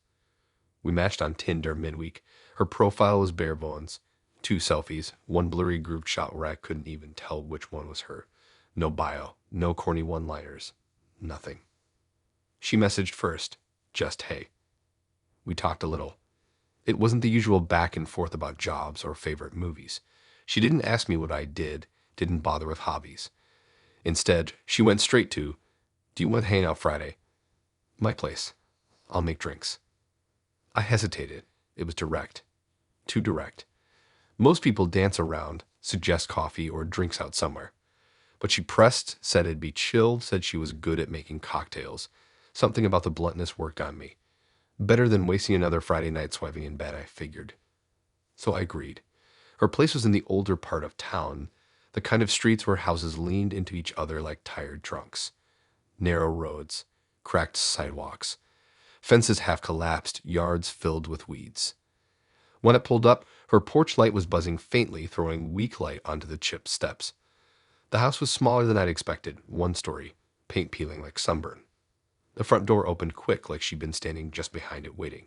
We matched on Tinder midweek. Her profile was bare bones. 2 selfies, one blurry group shot where I couldn't even tell which one was her. No bio, no corny one-liners, nothing. She messaged first, just hey. We talked a little. It wasn't the usual back and forth about jobs or favorite movies. She didn't ask me what I didn't bother with hobbies. Instead, she went straight to, do you want to hang out Friday? My place. I'll make drinks. I hesitated. It was direct. Too direct. Most people dance around, suggest coffee or drinks out somewhere. But she pressed, said it'd be chilled, said she was good at making cocktails. Something about the bluntness worked on me. Better than wasting another Friday night swiping in bed, I figured. So I agreed. Her place was in the older part of town, the kind of streets where houses leaned into each other like tired drunks. Narrow roads, cracked sidewalks, fences half collapsed, yards filled with weeds. When it pulled up, her porch light was buzzing faintly, throwing weak light onto the chipped steps. The house was smaller than I'd expected, 1 story, paint peeling like sunburn. The front door opened quick, like she'd been standing just behind it waiting.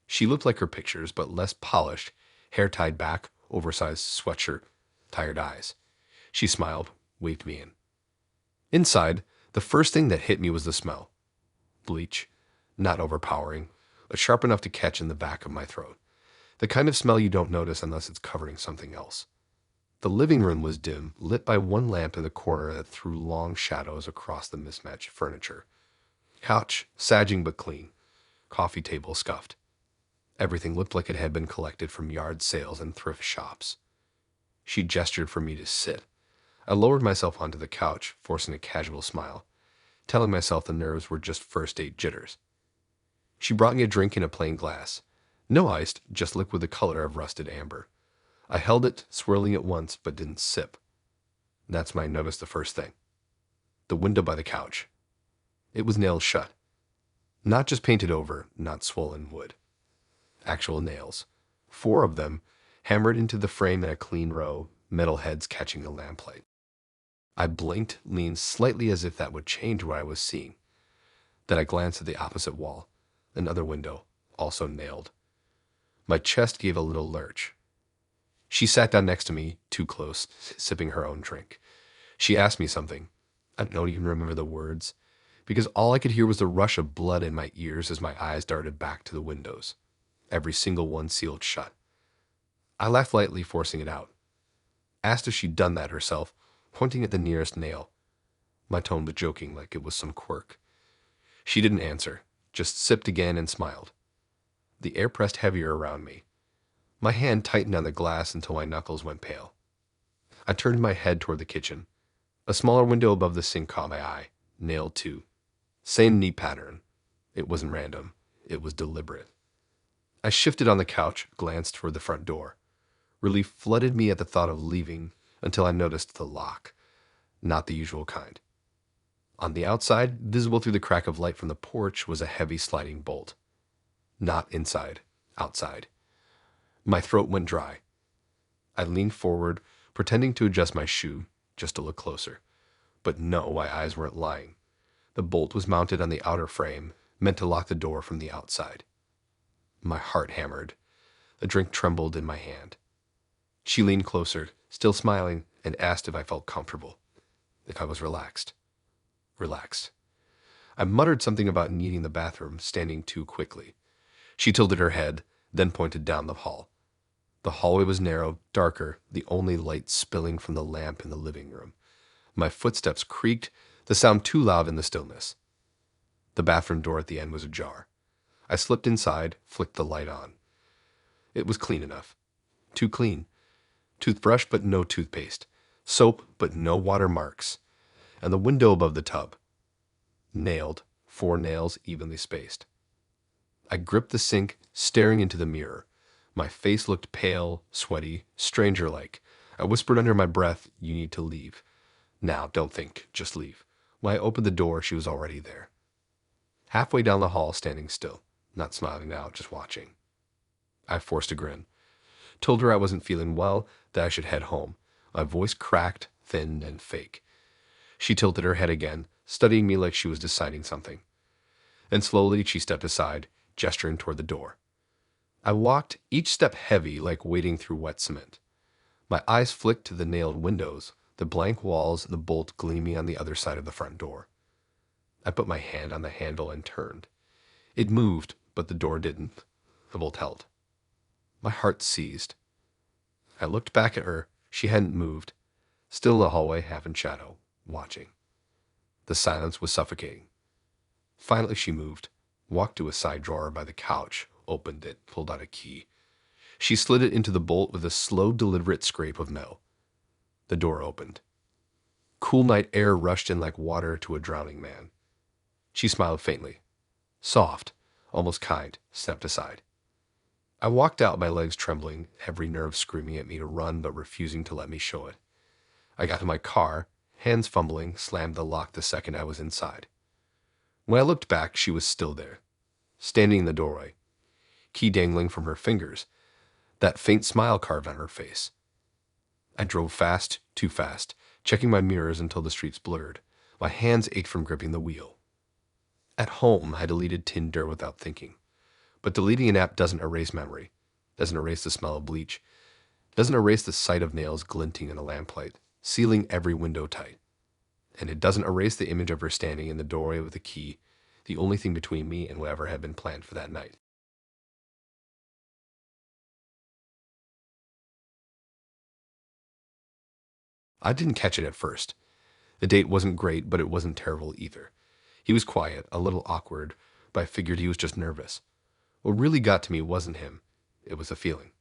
She looked like her pictures, but less polished, hair tied back, oversized sweatshirt, tired eyes. She smiled, waved me in. Inside, the first thing that hit me was the smell. Bleach, not overpowering, but sharp enough to catch in the back of my throat. The kind of smell you don't notice unless it's covering something else. The living room was dim, lit by 1 lamp in the corner that threw long shadows across the mismatched furniture. Couch, sagging but clean. Coffee table scuffed. Everything looked like it had been collected from yard sales and thrift shops. She gestured for me to sit. I lowered myself onto the couch, forcing a casual smile, telling myself the nerves were just first date jitters. She brought me a drink in a plain glass. No iced, just liquid the color of rusted amber. I held it, swirling it once, but didn't sip. That's when I noticed the first thing. The window by the couch. It was nailed shut. Not just painted over, not swollen wood. Actual nails. 4 of them, hammered into the frame in a clean row, metal heads catching the lamplight. I blinked, leaned slightly as if that would change what I was seeing. Then I glanced at the opposite wall. Another window, also nailed. My chest gave a little lurch. She sat down next to me, too close, sipping her own drink. She asked me something. I don't even remember the words, because all I could hear was the rush of blood in my ears as my eyes darted back to the windows, every single one sealed shut. I laughed lightly, forcing it out. Asked if she'd done that herself, pointing at the nearest nail. My tone was joking, like it was some quirk. She didn't answer, just sipped again and smiled. The air pressed heavier around me. My hand tightened on the glass until my knuckles went pale. I turned my head toward the kitchen. A smaller window above the sink caught my eye, nailed too. Same neat pattern. It wasn't random. It was deliberate. I shifted on the couch, glanced toward the front door. Relief flooded me at the thought of leaving until I noticed the lock. Not the usual kind. On the outside, visible through the crack of light from the porch, was a heavy sliding bolt. Not inside, outside. My throat went dry. I leaned forward, pretending to adjust my shoe, just to look closer. But no, my eyes weren't lying. The bolt was mounted on the outer frame, meant to lock the door from the outside. My heart hammered. A drink trembled in my hand. She leaned closer, still smiling, and asked if I felt comfortable, if I was relaxed. Relaxed. I muttered something about needing the bathroom, standing too quickly. She tilted her head, then pointed down the hall. The hallway was narrow, darker, the only light spilling from the lamp in the living room. My footsteps creaked, the sound too loud in the stillness. The bathroom door at the end was ajar. I slipped inside, flicked the light on. It was clean enough. Too clean. Toothbrush, but no toothpaste. Soap, but no watermarks. And the window above the tub. Nailed, 4 nails evenly spaced. I gripped the sink, staring into the mirror. My face looked pale, sweaty, stranger-like. I whispered under my breath, "You need to leave. Now, don't think, just leave." When I opened the door, she was already there. Halfway down the hall, standing still, not smiling now, just watching. I forced a grin. Told her I wasn't feeling well, that I should head home. My voice cracked, thin, and fake. She tilted her head again, studying me like she was deciding something. Then slowly she stepped aside, gesturing toward the door. I walked, each step heavy, like wading through wet cement. My eyes flicked to the nailed windows, the blank walls, the bolt gleaming on the other side of the front door. I put my hand on the handle and turned. It moved, but the door didn't. The bolt held. My heart seized. I looked back at her. She hadn't moved. Still in the hallway, half in shadow, watching. The silence was suffocating. Finally she moved, walked to a side drawer by the couch, opened it, pulled out a key. She slid it into the bolt with a slow, deliberate scrape of metal. The door opened. Cool night air rushed in like water to a drowning man. She smiled faintly. Soft, almost kind, stepped aside. I walked out, my legs trembling, every nerve screaming at me to run but refusing to let me show it. I got to my car, hands fumbling, slammed the lock the second I was inside. When I looked back, she was still there, standing in the doorway, key dangling from her fingers, that faint smile carved on her face. I drove fast, too fast, checking my mirrors until the streets blurred. My hands ached from gripping the wheel. At home, I deleted Tinder without thinking. But deleting an app doesn't erase memory, doesn't erase the smell of bleach, doesn't erase the sight of nails glinting in a lamplight, sealing every window tight. And it doesn't erase the image of her standing in the doorway with a key, the only thing between me and whatever had been planned for that night. I didn't catch it at first. The date wasn't great, but it wasn't terrible either. He was quiet, a little awkward, but I figured he was just nervous. What really got to me wasn't him. It was a feeling.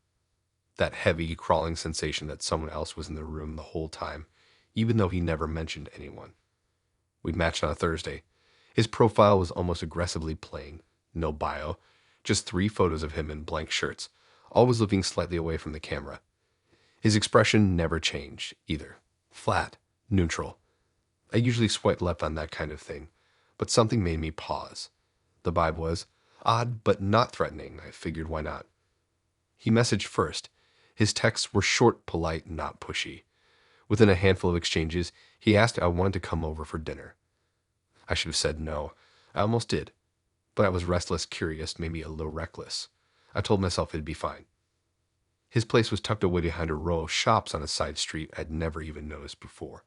That heavy, crawling sensation that someone else was in the room the whole time, even though he never mentioned anyone. We matched on a Thursday. His profile was almost aggressively plain. No bio, just 3 photos of him in blank shirts, always looking slightly away from the camera. His expression never changed, either. Flat, neutral. I usually swipe left on that kind of thing, but something made me pause. The vibe was odd, but not threatening. I figured, why not? He messaged first. His texts were short, polite, not pushy. Within a handful of exchanges, he asked if I wanted to come over for dinner. I should have said no. I almost did. But I was restless, curious, maybe a little reckless. I told myself it'd be fine. His place was tucked away behind a row of shops on a side street I'd never even noticed before.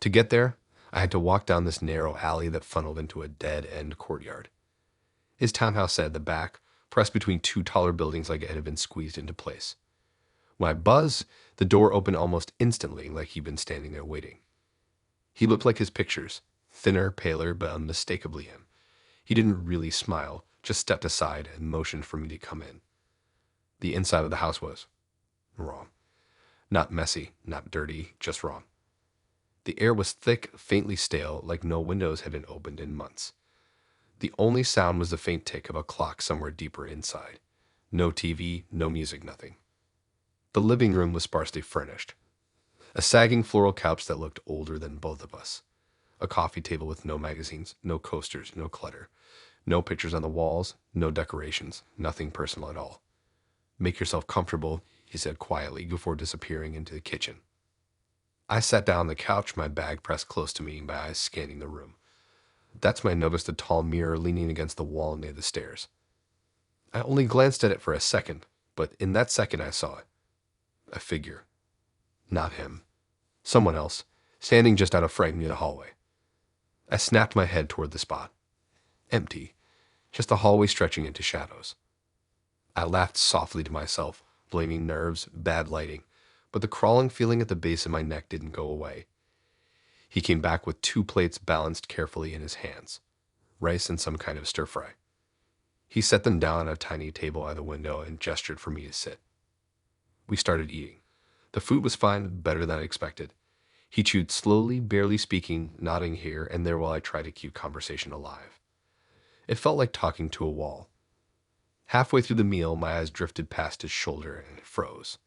To get there, I had to walk down this narrow alley that funneled into a dead-end courtyard. His townhouse sat at the back, pressed between 2 taller buildings like it had been squeezed into place. When I buzzed, the door opened almost instantly, like he'd been standing there waiting. He looked like his pictures, thinner, paler, but unmistakably him. He didn't really smile, just stepped aside and motioned for me to come in. The inside of the house was wrong. Not messy, not dirty, just wrong. The air was thick, faintly stale, like no windows had been opened in months. The only sound was the faint tick of a clock somewhere deeper inside. No TV, no music, nothing. The living room was sparsely furnished. A sagging floral couch that looked older than both of us. A coffee table with no magazines, no coasters, no clutter. No pictures on the walls, no decorations, nothing personal at all. "Make yourself comfortable," he said quietly before disappearing into the kitchen. I sat down on the couch, my bag pressed close to me, my eyes scanning the room. That's when I noticed a tall mirror leaning against the wall near the stairs. I only glanced at it for a second, but in that second I saw it. A figure. Not him. Someone else, standing just out of frame near the hallway. I snapped my head toward the spot. Empty. Just a hallway stretching into shadows. I laughed softly to myself, blaming nerves, bad lighting, but the crawling feeling at the base of my neck didn't go away. He came back with 2 plates balanced carefully in his hands, rice and some kind of stir-fry. He set them down on a tiny table by the window and gestured for me to sit. We started eating. The food was fine, better than I expected. He chewed slowly, barely speaking, nodding here and there while I tried to keep conversation alive. It felt like talking to a wall. Halfway through the meal, my eyes drifted past his shoulder and it froze.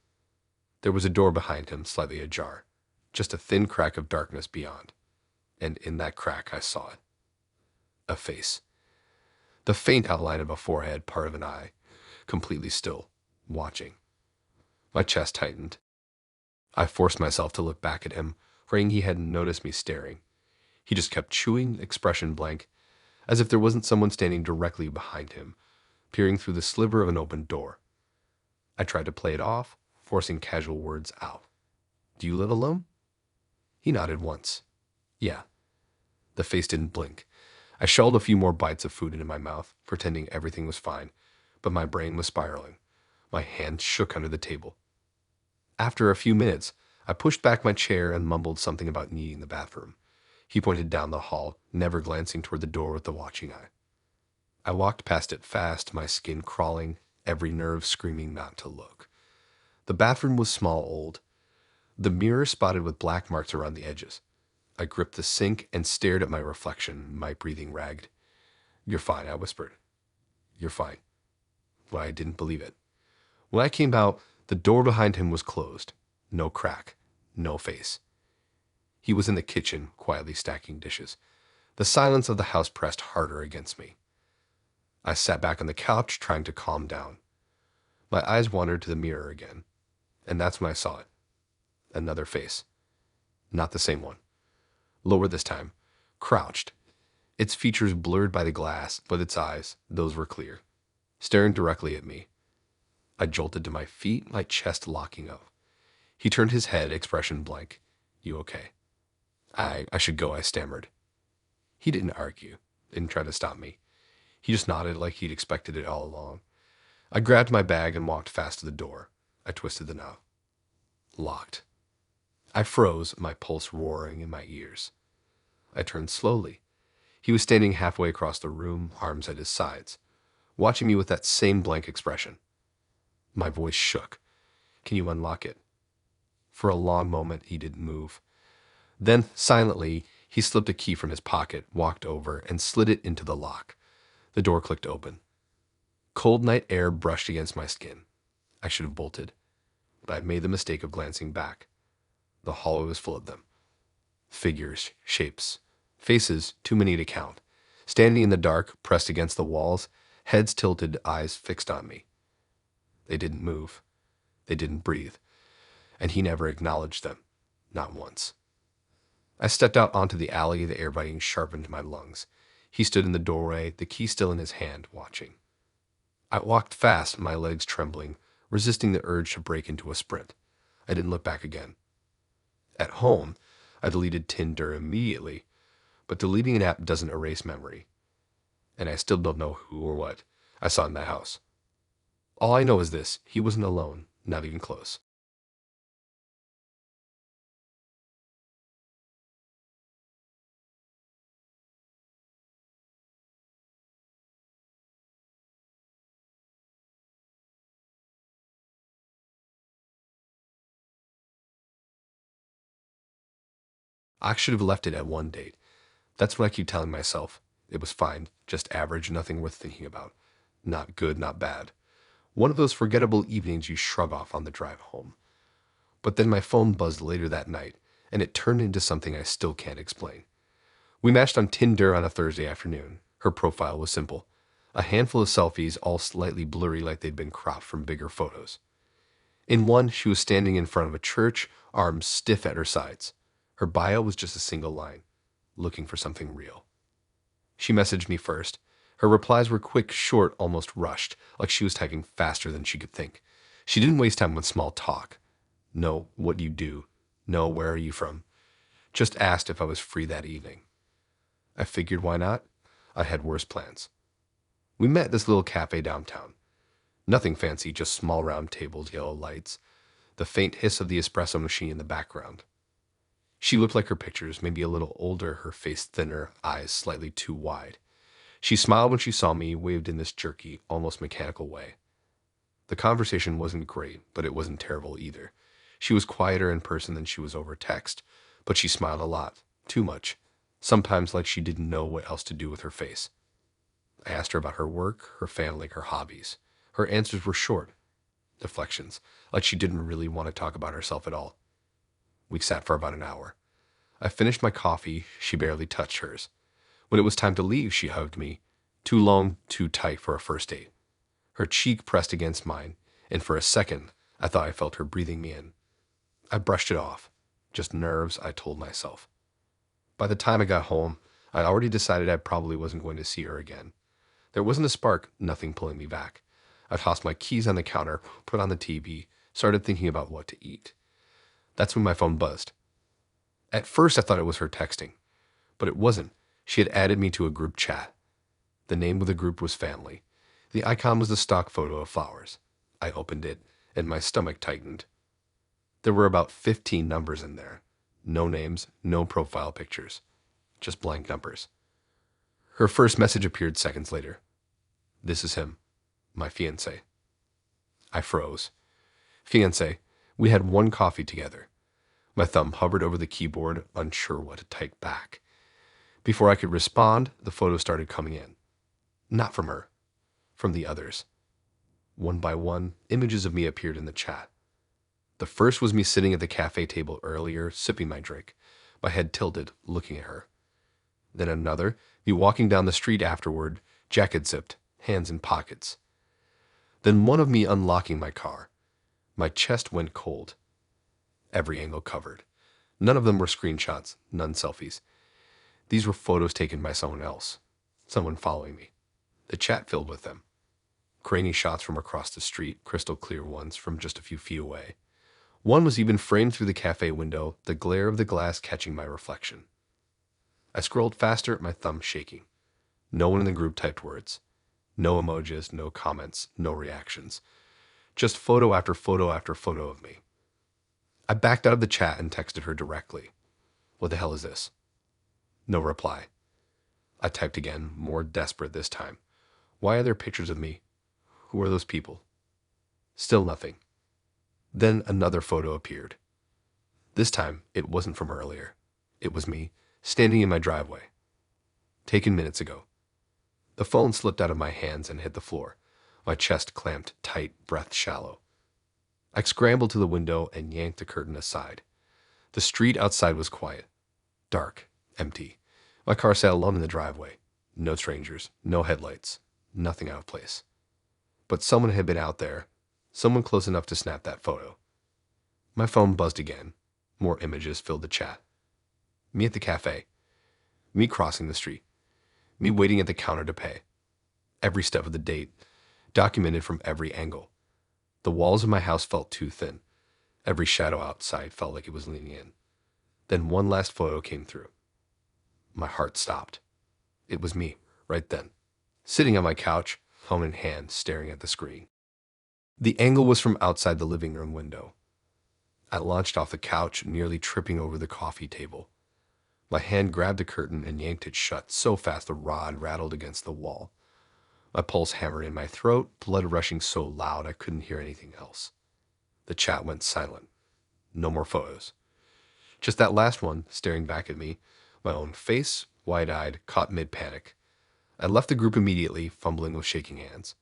There was a door behind him, slightly ajar, just a thin crack of darkness beyond. And in that crack, I saw it. A face. The faint outline of a forehead, part of an eye, completely still, watching. My chest tightened. I forced myself to look back at him, praying he hadn't noticed me staring. He just kept chewing, expression blank, as if there wasn't someone standing directly behind him, peering through the sliver of an open door. I tried to play it off, forcing casual words out. "Do you live alone?" He nodded once. "Yeah." The face didn't blink. I shoveled a few more bites of food into my mouth, pretending everything was fine, but my brain was spiraling. My hand shook under the table. After a few minutes, I pushed back my chair and mumbled something about needing the bathroom. He pointed down the hall, never glancing toward the door with the watching eye. I walked past it fast, my skin crawling, every nerve screaming not to look. The bathroom was small, old. The mirror spotted with black marks around the edges. I gripped the sink and stared at my reflection, my breathing ragged. "You're fine," I whispered. "You're fine." Well, I didn't believe it. When I came out, the door behind him was closed. No crack. No face. He was in the kitchen, quietly stacking dishes. The silence of the house pressed harder against me. I sat back on the couch, trying to calm down. My eyes wandered to the mirror again, and that's when I saw it. Another face. Not the same one. Lower this time. Crouched. Its features blurred by the glass, but its eyes, those were clear. Staring directly at me. I jolted to my feet, my chest locking up. He turned his head, expression blank. "You okay?" I should go," I stammered. He didn't argue, didn't try to stop me. He just nodded like he'd expected it all along. I grabbed my bag and walked fast to the door. I twisted the knob. Locked. I froze, my pulse roaring in my ears. I turned slowly. He was standing halfway across the room, arms at his sides, watching me with that same blank expression. My voice shook. "Can you unlock it?" For a long moment, he didn't move. Then, silently, he slipped a key from his pocket, walked over, and slid it into the lock. The door clicked open. Cold night air brushed against my skin. I should have bolted, but I'd made the mistake of glancing back. The hallway was full of them. Figures, shapes, faces, too many to count. Standing in the dark, pressed against the walls, heads tilted, eyes fixed on me. They didn't move. They didn't breathe. And he never acknowledged them. Not once. I stepped out onto the alley, the air biting sharp into my lungs. He stood in the doorway, the key still in his hand, watching. I walked fast, my legs trembling, resisting the urge to break into a sprint. I didn't look back again. At home, I deleted Tinder immediately, but deleting an app doesn't erase memory. And I still don't know who or what I saw in that house. All I know is this: he wasn't alone, not even close. I should have left it at one date. That's what I keep telling myself. It was fine, just average, nothing worth thinking about. Not good, not bad. One of those forgettable evenings you shrug off on the drive home. But then my phone buzzed later that night, and it turned into something I still can't explain. We matched on Tinder on a Thursday afternoon. Her profile was simple. A handful of selfies, all slightly blurry like they'd been cropped from bigger photos. In one, she was standing in front of a church, arms stiff at her sides. Her bio was just a single line: looking for something real. She messaged me first. Her replies were quick, short, almost rushed, like she was typing faster than she could think. She didn't waste time with small talk. No, what do you do? No, where are you from? Just asked if I was free that evening. I figured why not? I had worse plans. We met at this little cafe downtown. Nothing fancy, just small round tables, yellow lights, the faint hiss of the espresso machine in the background. She looked like her pictures, maybe a little older, her face thinner, eyes slightly too wide. She smiled when she saw me, waved in this jerky, almost mechanical way. The conversation wasn't great, but it wasn't terrible either. She was quieter in person than she was over text, but she smiled a lot, too much, sometimes like she didn't know what else to do with her face. I asked her about her work, her family, her hobbies. Her answers were short, deflections, like she didn't really want to talk about herself at all. We sat for about an hour. I finished my coffee, she barely touched hers. When it was time to leave, she hugged me, too long, too tight for a first date. Her cheek pressed against mine, and for a second, I thought I felt her breathing me in. I brushed it off. Just nerves, I told myself. By the time I got home, I'd already decided I probably wasn't going to see her again. There wasn't a spark, nothing pulling me back. I tossed my keys on the counter, put on the TV, started thinking about what to eat. That's when my phone buzzed. At first, I thought it was her texting, but it wasn't. She had added me to a group chat. The name of the group was Family. The icon was the stock photo of flowers. I opened it, and my stomach tightened. There were about 15 numbers in there. No names, no profile pictures. Just blank numbers. Her first message appeared seconds later. This is him, my fiancé. I froze. Fiancé, we had one coffee together. My thumb hovered over the keyboard, unsure what to type back. Before I could respond, the photos started coming in. Not from her, from the others. One by one, images of me appeared in the chat. The first was me sitting at the cafe table earlier, sipping my drink, my head tilted, looking at her. Then another, me walking down the street afterward, jacket zipped, hands in pockets. Then one of me unlocking my car. My chest went cold. Every angle covered. None of them were screenshots, none selfies. These were photos taken by someone else, someone following me. The chat filled with them. Grainy shots from across the street, crystal clear ones from just a few feet away. One was even framed through the cafe window, the glare of the glass catching my reflection. I scrolled faster, my thumb shaking. No one in the group typed words. No emojis, no comments, no reactions. Just photo after photo after photo of me. I backed out of the chat and texted her directly. What the hell is this? No reply. I typed again, more desperate this time. Why are there pictures of me? Who are those people? Still nothing. Then another photo appeared. This time, it wasn't from earlier. It was me, standing in my driveway. Taken minutes ago. The phone slipped out of my hands and hit the floor. My chest clamped tight, breath shallow. I scrambled to the window and yanked the curtain aside. The street outside was quiet. Dark, empty. My car sat alone in the driveway. No strangers, no headlights, nothing out of place. But someone had been out there, someone close enough to snap that photo. My phone buzzed again. More images filled the chat. Me at the cafe. Me crossing the street. Me waiting at the counter to pay. Every step of the date, documented from every angle. The walls of my house felt too thin. Every shadow outside felt like it was leaning in. Then one last photo came through. My heart stopped. It was me, right then, sitting on my couch, phone in hand, staring at the screen. The angle was from outside the living room window. I launched off the couch, nearly tripping over the coffee table. My hand grabbed the curtain and yanked it shut so fast the rod rattled against the wall. My pulse hammered in my throat, blood rushing so loud I couldn't hear anything else. The chat went silent. No more photos. Just that last one, staring back at me, my own face, wide-eyed, caught mid-panic. I left the group immediately, fumbling with shaking hands.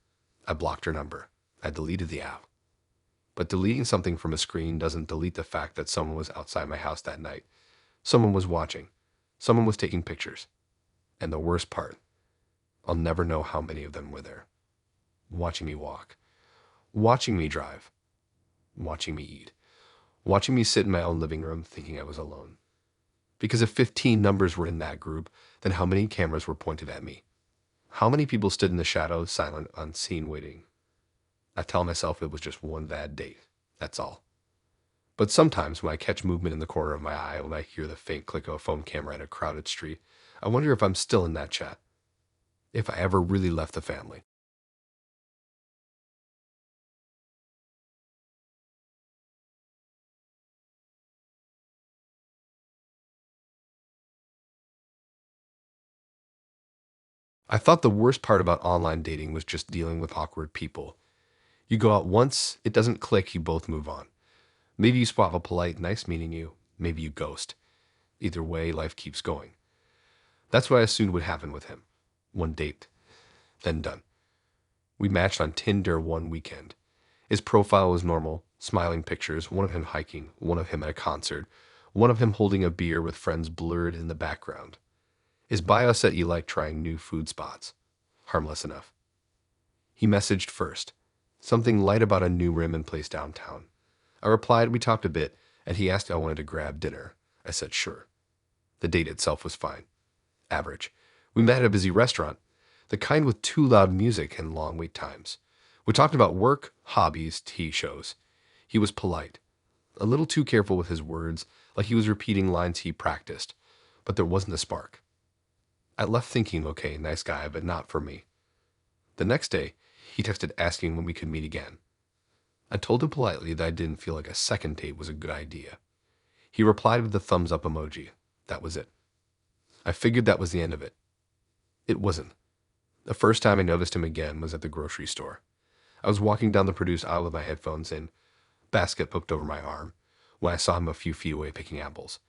I blocked her number. I deleted the app. But deleting something from a screen doesn't delete the fact that someone was outside my house that night. Someone was watching. Someone was taking pictures. And the worst part, I'll never know how many of them were there. Watching me walk. Watching me drive. Watching me eat. Watching me sit in my own living room thinking I was alone. Because if 15 numbers were in that group, then how many cameras were pointed at me? How many people stood in the shadows, silent, unseen, waiting? I tell myself it was just one bad date. That's all. But sometimes when I catch movement in the corner of my eye, when I hear the faint click of a phone camera in a crowded street, I wonder if I'm still in that chat. If I ever really left the family. I thought the worst part about online dating was just dealing with awkward people. You go out once, it doesn't click, you both move on. Maybe you spot a polite, nice meeting you. Maybe you ghost. Either way, life keeps going. That's what I assumed would happen with him. One date, then done. We matched on Tinder one weekend. His profile was normal, smiling pictures, one of him hiking, one of him at a concert, one of him holding a beer with friends blurred in the background. His bio said he liked trying new food spots. Harmless enough. He messaged first. Something light about a new ramen place downtown. I replied, we talked a bit, and he asked if I wanted to grab dinner. I said sure. The date itself was fine. Average. We met at a busy restaurant, the kind with too loud music and long wait times. We talked about work, hobbies, TV shows. He was polite, a little too careful with his words, like he was repeating lines he practiced, but there wasn't a spark. I left thinking, okay, nice guy, but not for me. The next day, he texted asking when we could meet again. I told him politely that I didn't feel like a second date was a good idea. He replied with the thumbs up emoji. That was it. I figured that was the end of it. It wasn't. The first time I noticed him again was at the grocery store. I was walking down the produce aisle with my headphones in, basket hooked over my arm, when I saw him a few feet away picking apples.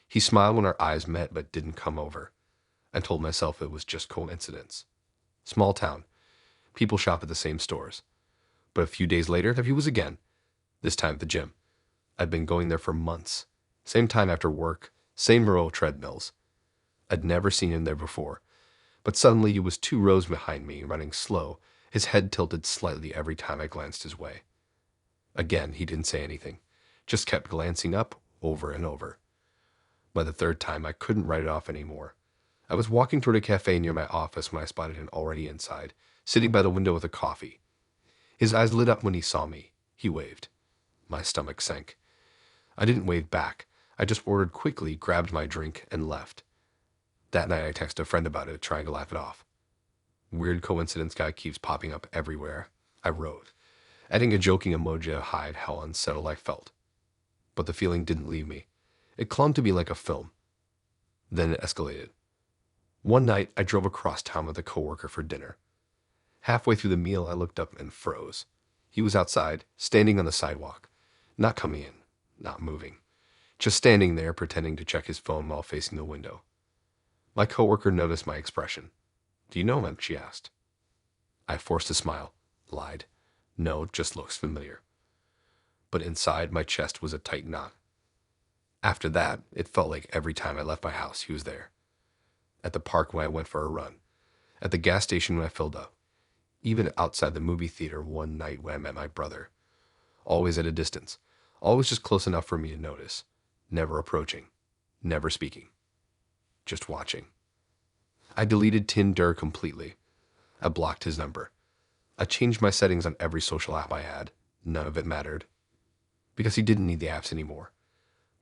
He smiled when our eyes met but didn't come over. I told myself it was just coincidence. Small town. People shop at the same stores. But a few days later, there he was again. This time at the gym. I'd been going there for months. Same time after work, same row of treadmills. I'd never seen him there before. But suddenly he was 2 rows behind me, running slow, his head tilted slightly every time I glanced his way. Again, he didn't say anything, just kept glancing up over and over. By the third time, I couldn't write it off anymore. I was walking toward a cafe near my office when I spotted him already inside, sitting by the window with a coffee. His eyes lit up when he saw me. He waved. My stomach sank. I didn't wave back. I just ordered quickly, grabbed my drink, and left. That night I texted a friend about it, trying to laugh it off. Weird coincidence guy keeps popping up everywhere. I wrote, adding a joking emoji to hide how unsettled I felt. But the feeling didn't leave me. It clung to me like a film. Then it escalated. One night, I drove across town with a coworker for dinner. Halfway through the meal, I looked up and froze. He was outside, standing on the sidewalk, not coming in, not moving, just standing there pretending to check his phone while facing the window. My coworker noticed my expression. "Do you know him?" she asked. I forced a smile, lied. "No, just looks familiar." But inside my chest was a tight knot. After that, it felt like every time I left my house, he was there. At the park when I went for a run. At the gas station when I filled up. Even outside the movie theater one night when I met my brother. Always at a distance. Always just close enough for me to notice. Never approaching. Never speaking. Just watching. I deleted Tinder completely. I blocked his number. I changed my settings on every social app I had. None of it mattered. Because he didn't need the apps anymore.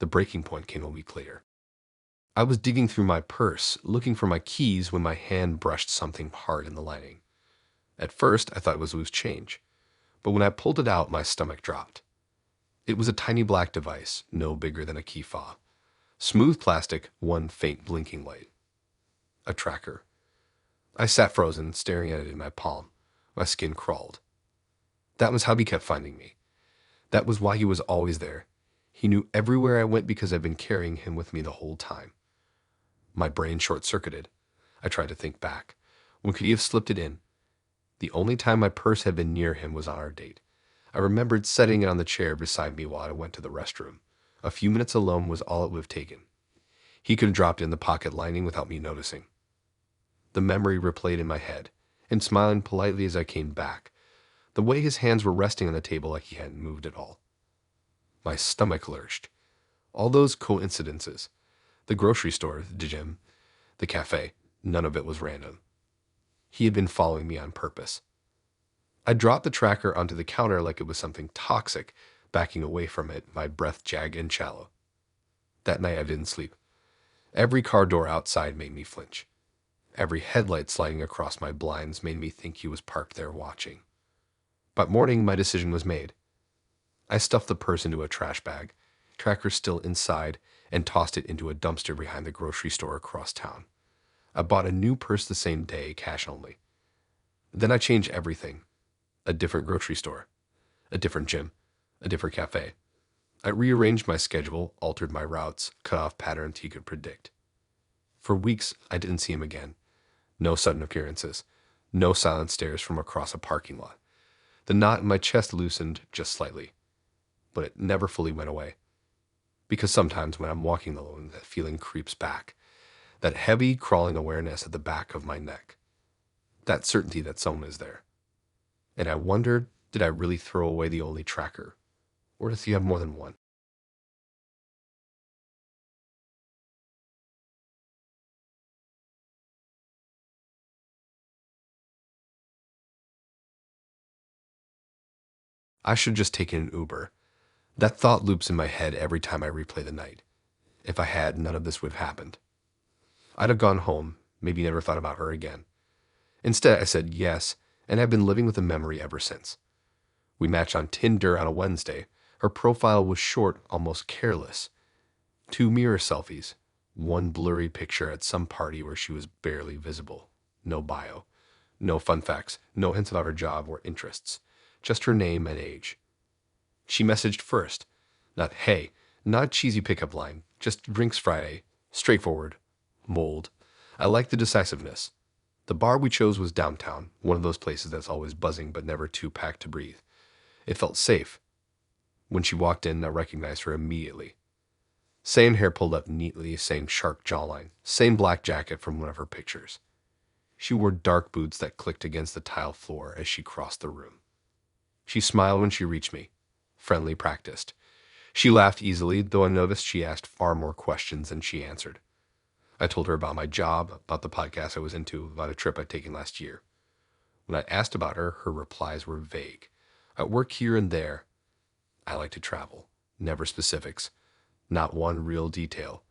The breaking point came a week later. I was digging through my purse, looking for my keys when my hand brushed something hard in the lining. At first, I thought it was loose change. But when I pulled it out, my stomach dropped. It was a tiny black device, no bigger than a key fob. Smooth plastic, one faint blinking light. A tracker. I sat frozen, staring at it in my palm. My skin crawled. That was how he kept finding me. That was why he was always there. He knew everywhere I went because I've been carrying him with me the whole time. My brain short-circuited. I tried to think back. When could he have slipped it in? The only time my purse had been near him was on our date. I remembered setting it on the chair beside me while I went to the restroom. A few minutes alone was all it would have taken. He could have dropped it in the pocket lining without me noticing. The memory replayed in my head, and smiling politely as I came back, the way his hands were resting on the table like he hadn't moved at all. My stomach lurched. All those coincidences. The grocery store, the gym, the cafe. None of it was random. He had been following me on purpose. I dropped the tracker onto the counter like it was something toxic, backing away from it, my breath jagged and shallow. That night I didn't sleep. Every car door outside made me flinch. Every headlight sliding across my blinds made me think he was parked there watching. By morning, my decision was made. I stuffed the purse into a trash bag, tracker still inside, and tossed it into a dumpster behind the grocery store across town. I bought a new purse the same day, cash only. Then I changed everything. A different grocery store, a different gym, a different cafe. I rearranged my schedule, altered my routes, cut off patterns he could predict. For weeks, I didn't see him again. No sudden appearances. No silent stares from across a parking lot. The knot in my chest loosened just slightly, but it never fully went away. Because sometimes when I'm walking alone, that feeling creeps back. That heavy, crawling awareness at the back of my neck. That certainty that someone is there. And I wondered, did I really throw away the only tracker? Or does he have more than one? I should just take an Uber. That thought loops in my head every time I replay the night. If I had, none of this would have happened. I'd have gone home, maybe never thought about her again. Instead, I said yes, and have been living with the memory ever since. We matched on Tinder on a Wednesday. Her profile was short, almost careless. 2 mirror selfies. One blurry picture at some party where she was barely visible. No bio. No fun facts. No hints about her job or interests. Just her name and age. She messaged first. Not hey, not a cheesy pickup line. Just drinks Friday. Straightforward. Mold. I liked the decisiveness. The bar we chose was downtown, one of those places that's always buzzing but never too packed to breathe. It felt safe. When she walked in, I recognized her immediately. Same hair pulled up neatly, same sharp jawline, same black jacket from one of her pictures. She wore dark boots that clicked against the tile floor as she crossed the room. She smiled when she reached me. Friendly, practiced. She laughed easily, though I noticed she asked far more questions than she answered. I told her about my job, about the podcast I was into, about a trip I'd taken last year. When I asked about her, her replies were vague. I work here and there. I like to travel. Never specifics. Not one real detail.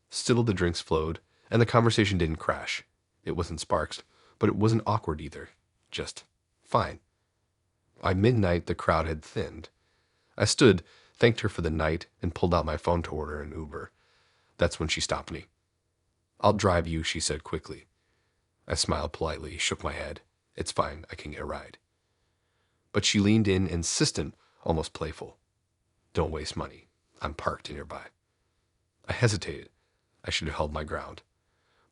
Still, the drinks flowed, and the conversation didn't crash. It wasn't sparks, but it wasn't awkward either. Just fine. By midnight, the crowd had thinned. I stood, thanked her for the night, and pulled out my phone to order an Uber. That's when she stopped me. I'll drive you, she said quickly. I smiled politely, shook my head. It's fine, I can get a ride. But she leaned in, insistent, almost playful. Don't waste money. I'm parked nearby. I hesitated. I should have held my ground.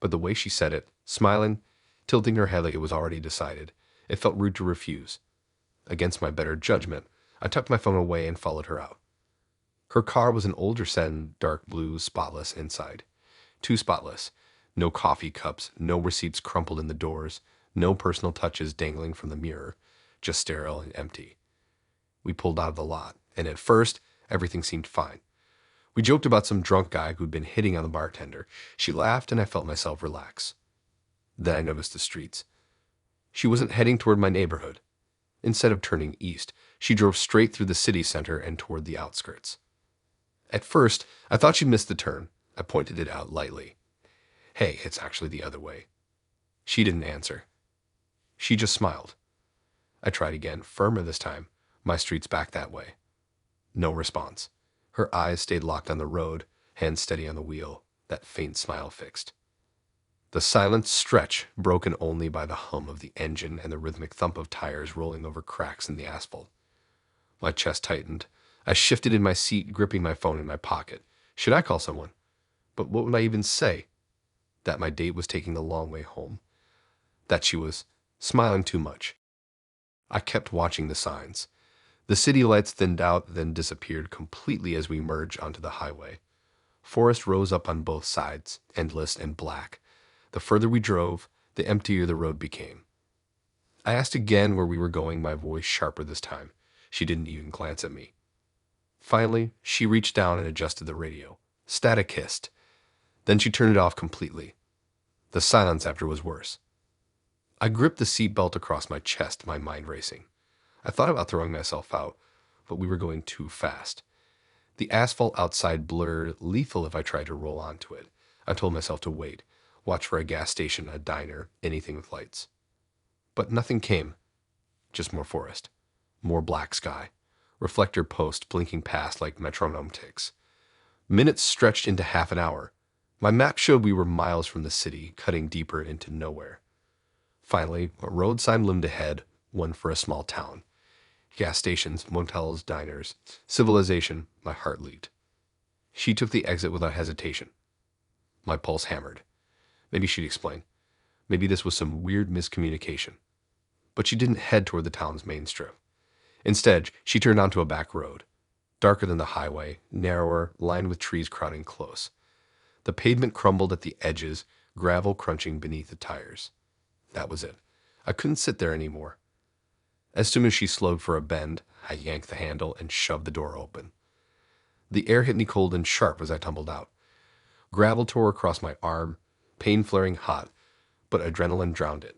But the way she said it, smiling, tilting her head like it was already decided, it felt rude to refuse. Against my better judgment, I tucked my phone away and followed her out. Her car was an older Sedan, dark blue, spotless inside. Too spotless. No coffee cups, no receipts crumpled in the doors, no personal touches dangling from the mirror, just sterile and empty. We pulled out of the lot, and at first, everything seemed fine. We joked about some drunk guy who'd been hitting on the bartender. She laughed, and I felt myself relax. Then I noticed the streets. She wasn't heading toward my neighborhood. Instead of turning east, she drove straight through the city center and toward the outskirts. At first, I thought she'd missed the turn. I pointed it out lightly. Hey, it's actually the other way. She didn't answer. She just smiled. I tried again, firmer this time. My street's back that way. No response. Her eyes stayed locked on the road, hands steady on the wheel, that faint smile fixed. The silent stretch, broken only by the hum of the engine and the rhythmic thump of tires rolling over cracks in the asphalt. My chest tightened. I shifted in my seat, gripping my phone in my pocket. Should I call someone? But what would I even say? That my date was taking the long way home. That she was smiling too much. I kept watching the signs. The city lights thinned out, then disappeared completely as we merged onto the highway. Forest rose up on both sides, endless and black. The further we drove, the emptier the road became. I asked again where we were going, my voice sharper this time. She didn't even glance at me. Finally, she reached down and adjusted the radio. Static hissed. Then she turned it off completely. The silence after was worse. I gripped the seatbelt across my chest, my mind racing. I thought about throwing myself out, but we were going too fast. The asphalt outside blurred, lethal if I tried to roll onto it. I told myself to wait, watch for a gas station, a diner, anything with lights. But nothing came, just more forest, more black sky, reflector posts blinking past like metronome ticks. Minutes stretched into half an hour. My map showed we were miles from the city, cutting deeper into nowhere. Finally, a road sign loomed ahead, one for a small town. Gas stations, motels, diners, civilization. My heart leaped. She took the exit without hesitation. My pulse hammered. Maybe she'd explain. Maybe this was some weird miscommunication. But she didn't head toward the town's main strip. Instead, she turned onto a back road, darker than the highway, narrower, lined with trees crowding close. The pavement crumbled at the edges, gravel crunching beneath the tires. That was it. I couldn't sit there anymore. As soon as she slowed for a bend, I yanked the handle and shoved the door open. The air hit me cold and sharp as I tumbled out. Gravel tore across my arm, pain flaring hot, but adrenaline drowned it.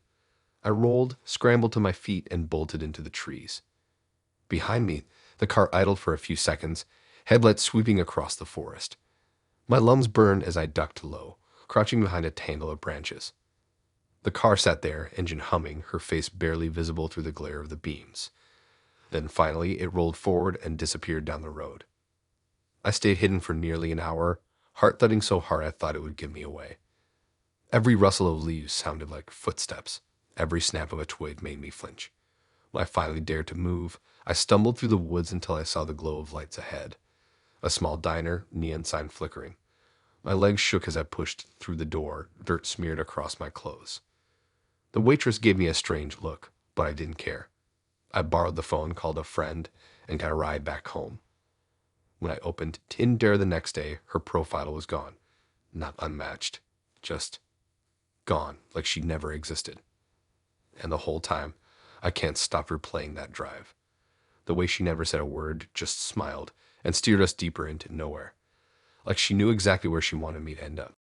I rolled, scrambled to my feet, and bolted into the trees. Behind me, the car idled for a few seconds, headlights sweeping across the forest. My lungs burned as I ducked low, crouching behind a tangle of branches. The car sat there, engine humming, her face barely visible through the glare of the beams. Then finally it rolled forward and disappeared down the road. I stayed hidden for nearly an hour, heart thudding so hard I thought it would give me away. Every rustle of leaves sounded like footsteps. Every snap of a twig made me flinch. When I finally dared to move, I stumbled through the woods until I saw the glow of lights ahead. A small diner, neon sign flickering. My legs shook as I pushed through the door, dirt smeared across my clothes. The waitress gave me a strange look, but I didn't care. I borrowed the phone, called a friend, and got a ride back home. When I opened Tinder the next day, her profile was gone. Not unmatched, just gone, like she never existed. And the whole time, I can't stop replaying that drive. The way she never said a word, just smiled, and steered us deeper into nowhere. Like she knew exactly where she wanted me to end up.